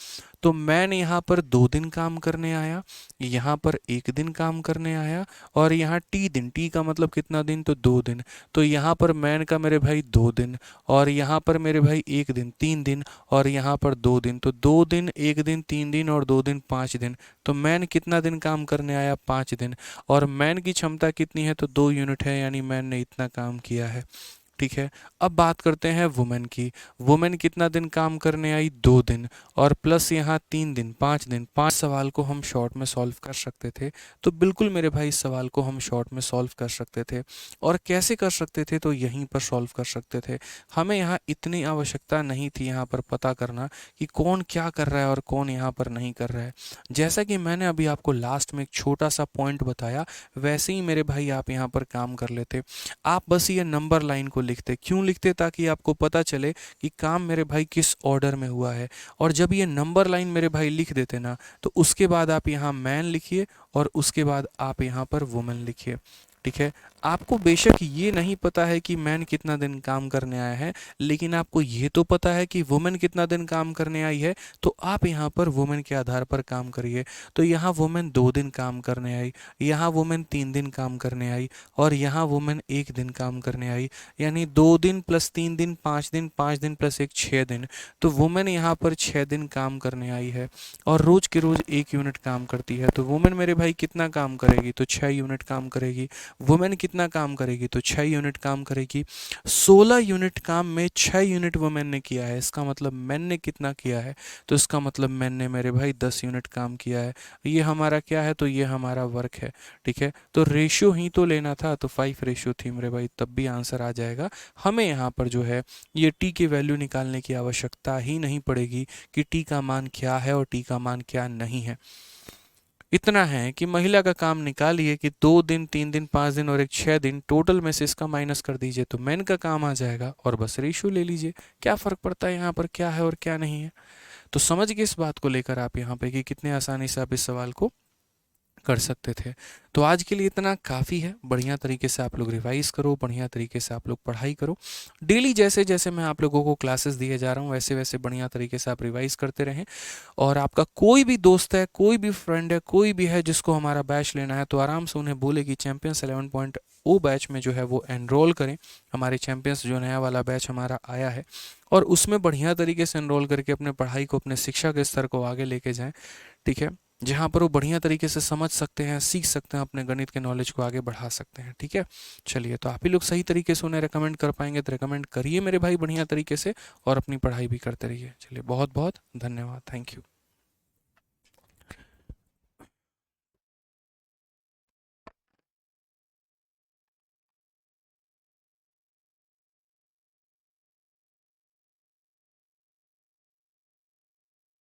तो मैन यहाँ पर 2 दिन काम करने आया, यहाँ पर 1 दिन काम करने आया, और यहाँ टी दिन, टी का मतलब कितना दिन, तो 2 दिन, तो यहाँ पर मैन का मेरे भाई 2 दिन, और यहाँ पर मेरे भाई 1 दिन 3 दिन, और यहाँ पर 2 दिन, तो 2 दिन 1 दिन 3 दिन और 2 दिन 5 दिन, तो मैन कितना दिन काम करने आया, 5 दिन, और मैन की क्षमता कितनी है, तो 2 यूनिट है, यानी मैन ने इतना काम किया है। ठीक है। अब बात करते हैं वुमेन की, वुमेन कितना दिन काम करने आई, 2 दिन, और प्लस यहाँ 3 दिन 5 दिन, 5 सवाल को हम शॉर्ट में सॉल्व कर सकते थे, तो बिल्कुल मेरे भाई इस सवाल को हम शॉर्ट में सॉल्व कर सकते थे। और कैसे कर सकते थे, तो यहीं पर सॉल्व कर सकते थे, हमें यहाँ इतनी आवश्यकता नहीं थी यहाँ पर पता करना कि कौन क्या कर रहा है और कौन यहाँ पर नहीं कर रहा है। जैसा कि मैंने अभी आपको लास्ट में एक छोटा सा पॉइंट बताया, वैसे ही मेरे भाई आप यहाँ पर काम कर लेते। आप बस ये नंबर लाइन को लिखते, क्यों लिखते, ताकि आपको पता चले कि काम मेरे भाई किस ऑर्डर में हुआ है। और जब ये नंबर लाइन मेरे भाई लिख देते ना, तो उसके बाद आप यहाँ मैन लिखिए और उसके बाद आप यहाँ पर वुमेन लिखिए। ठीक है। आपको बेशक ये नहीं पता है कि मैन कितना दिन काम करने आया है, लेकिन आपको ये तो पता है कि वुमेन कितना दिन काम करने आई है, तो आप यहाँ पर वुमेन के आधार पर काम करिए। तो यहाँ वुमेन 2 दिन काम करने आई, यहाँ वुमेन 3 दिन काम करने आई, और यहाँ वुमेन 1 दिन काम करने आई, यानी 2 दिन प्लस 3 दिन 5 दिन, 5 दिन प्लस 1 6 दिन, तो वुमेन यहाँ पर 6 दिन काम करने आई है, और रोज के रोज 1 यूनिट काम करती है। तो वुमेन मेरे भाई कितना काम करेगी, तो 6 यूनिट काम करेगी। वुमेन कितना काम करेगी, तो 6 यूनिट काम करेगी। 16 यूनिट काम में 6 यूनिट वुमेन ने किया है, इसका मतलब मैन ने कितना किया है, तो इसका मतलब मैन ने मेरे भाई 10 यूनिट काम किया है। ये हमारा क्या है, तो ये हमारा वर्क है। ठीक है। तो रेशियो ही तो लेना था, तो 5 रेशियो थी मेरे भाई, तब भी आंसर आ जाएगा। हमें यहाँ पर जो है ये टी की वैल्यू निकालने की आवश्यकता ही नहीं पड़ेगी कि टी का मान क्या है और टी का मान क्या नहीं है। इतना है कि महिला का काम निकालिए कि 2 दिन 3 दिन 5 दिन और एक 6 दिन, टोटल में से इसका माइनस कर दीजिए तो मैन का काम आ जाएगा, और बस रेशियो ले लीजिए। क्या फ़र्क पड़ता है यहाँ पर क्या है और क्या नहीं है। तो समझ गए इस बात को लेकर आप यहाँ पे कि कितने आसानी से आप इस सवाल को कर सकते थे। तो आज के लिए इतना काफ़ी है। बढ़िया तरीके से आप लोग रिवाइज करो, बढ़िया तरीके से आप लोग पढ़ाई करो। डेली जैसे जैसे मैं आप लोगों को क्लासेस दिए जा रहा हूँ वैसे वैसे बढ़िया तरीके से आप रिवाइज करते रहें। और आपका कोई भी दोस्त है, कोई भी फ्रेंड है, कोई भी है जिसको हमारा बैच लेना है, तो आराम से उन्हें बोले कि चैंपियंस 11.0 बैच में जो है वो एनरोल करें। हमारे चैंपियंस जो नया वाला बैच हमारा आया है, और उसमें बढ़िया तरीके से एनरोल करके अपने पढ़ाई को, अपने शिक्षा के स्तर को आगे लेके जाएं। ठीक है। जहाँ पर वो बढ़िया तरीके से समझ सकते हैं, सीख सकते हैं, अपने गणित के नॉलेज को आगे बढ़ा सकते हैं। ठीक है। चलिए, तो आप ही लोग सही तरीके से उन्हें रेकमेंड कर पाएंगे तो रेकमेंड करिए मेरे भाई बढ़िया तरीके से, और अपनी पढ़ाई भी करते रहिए। चलिए, बहुत बहुत धन्यवाद। Thank you.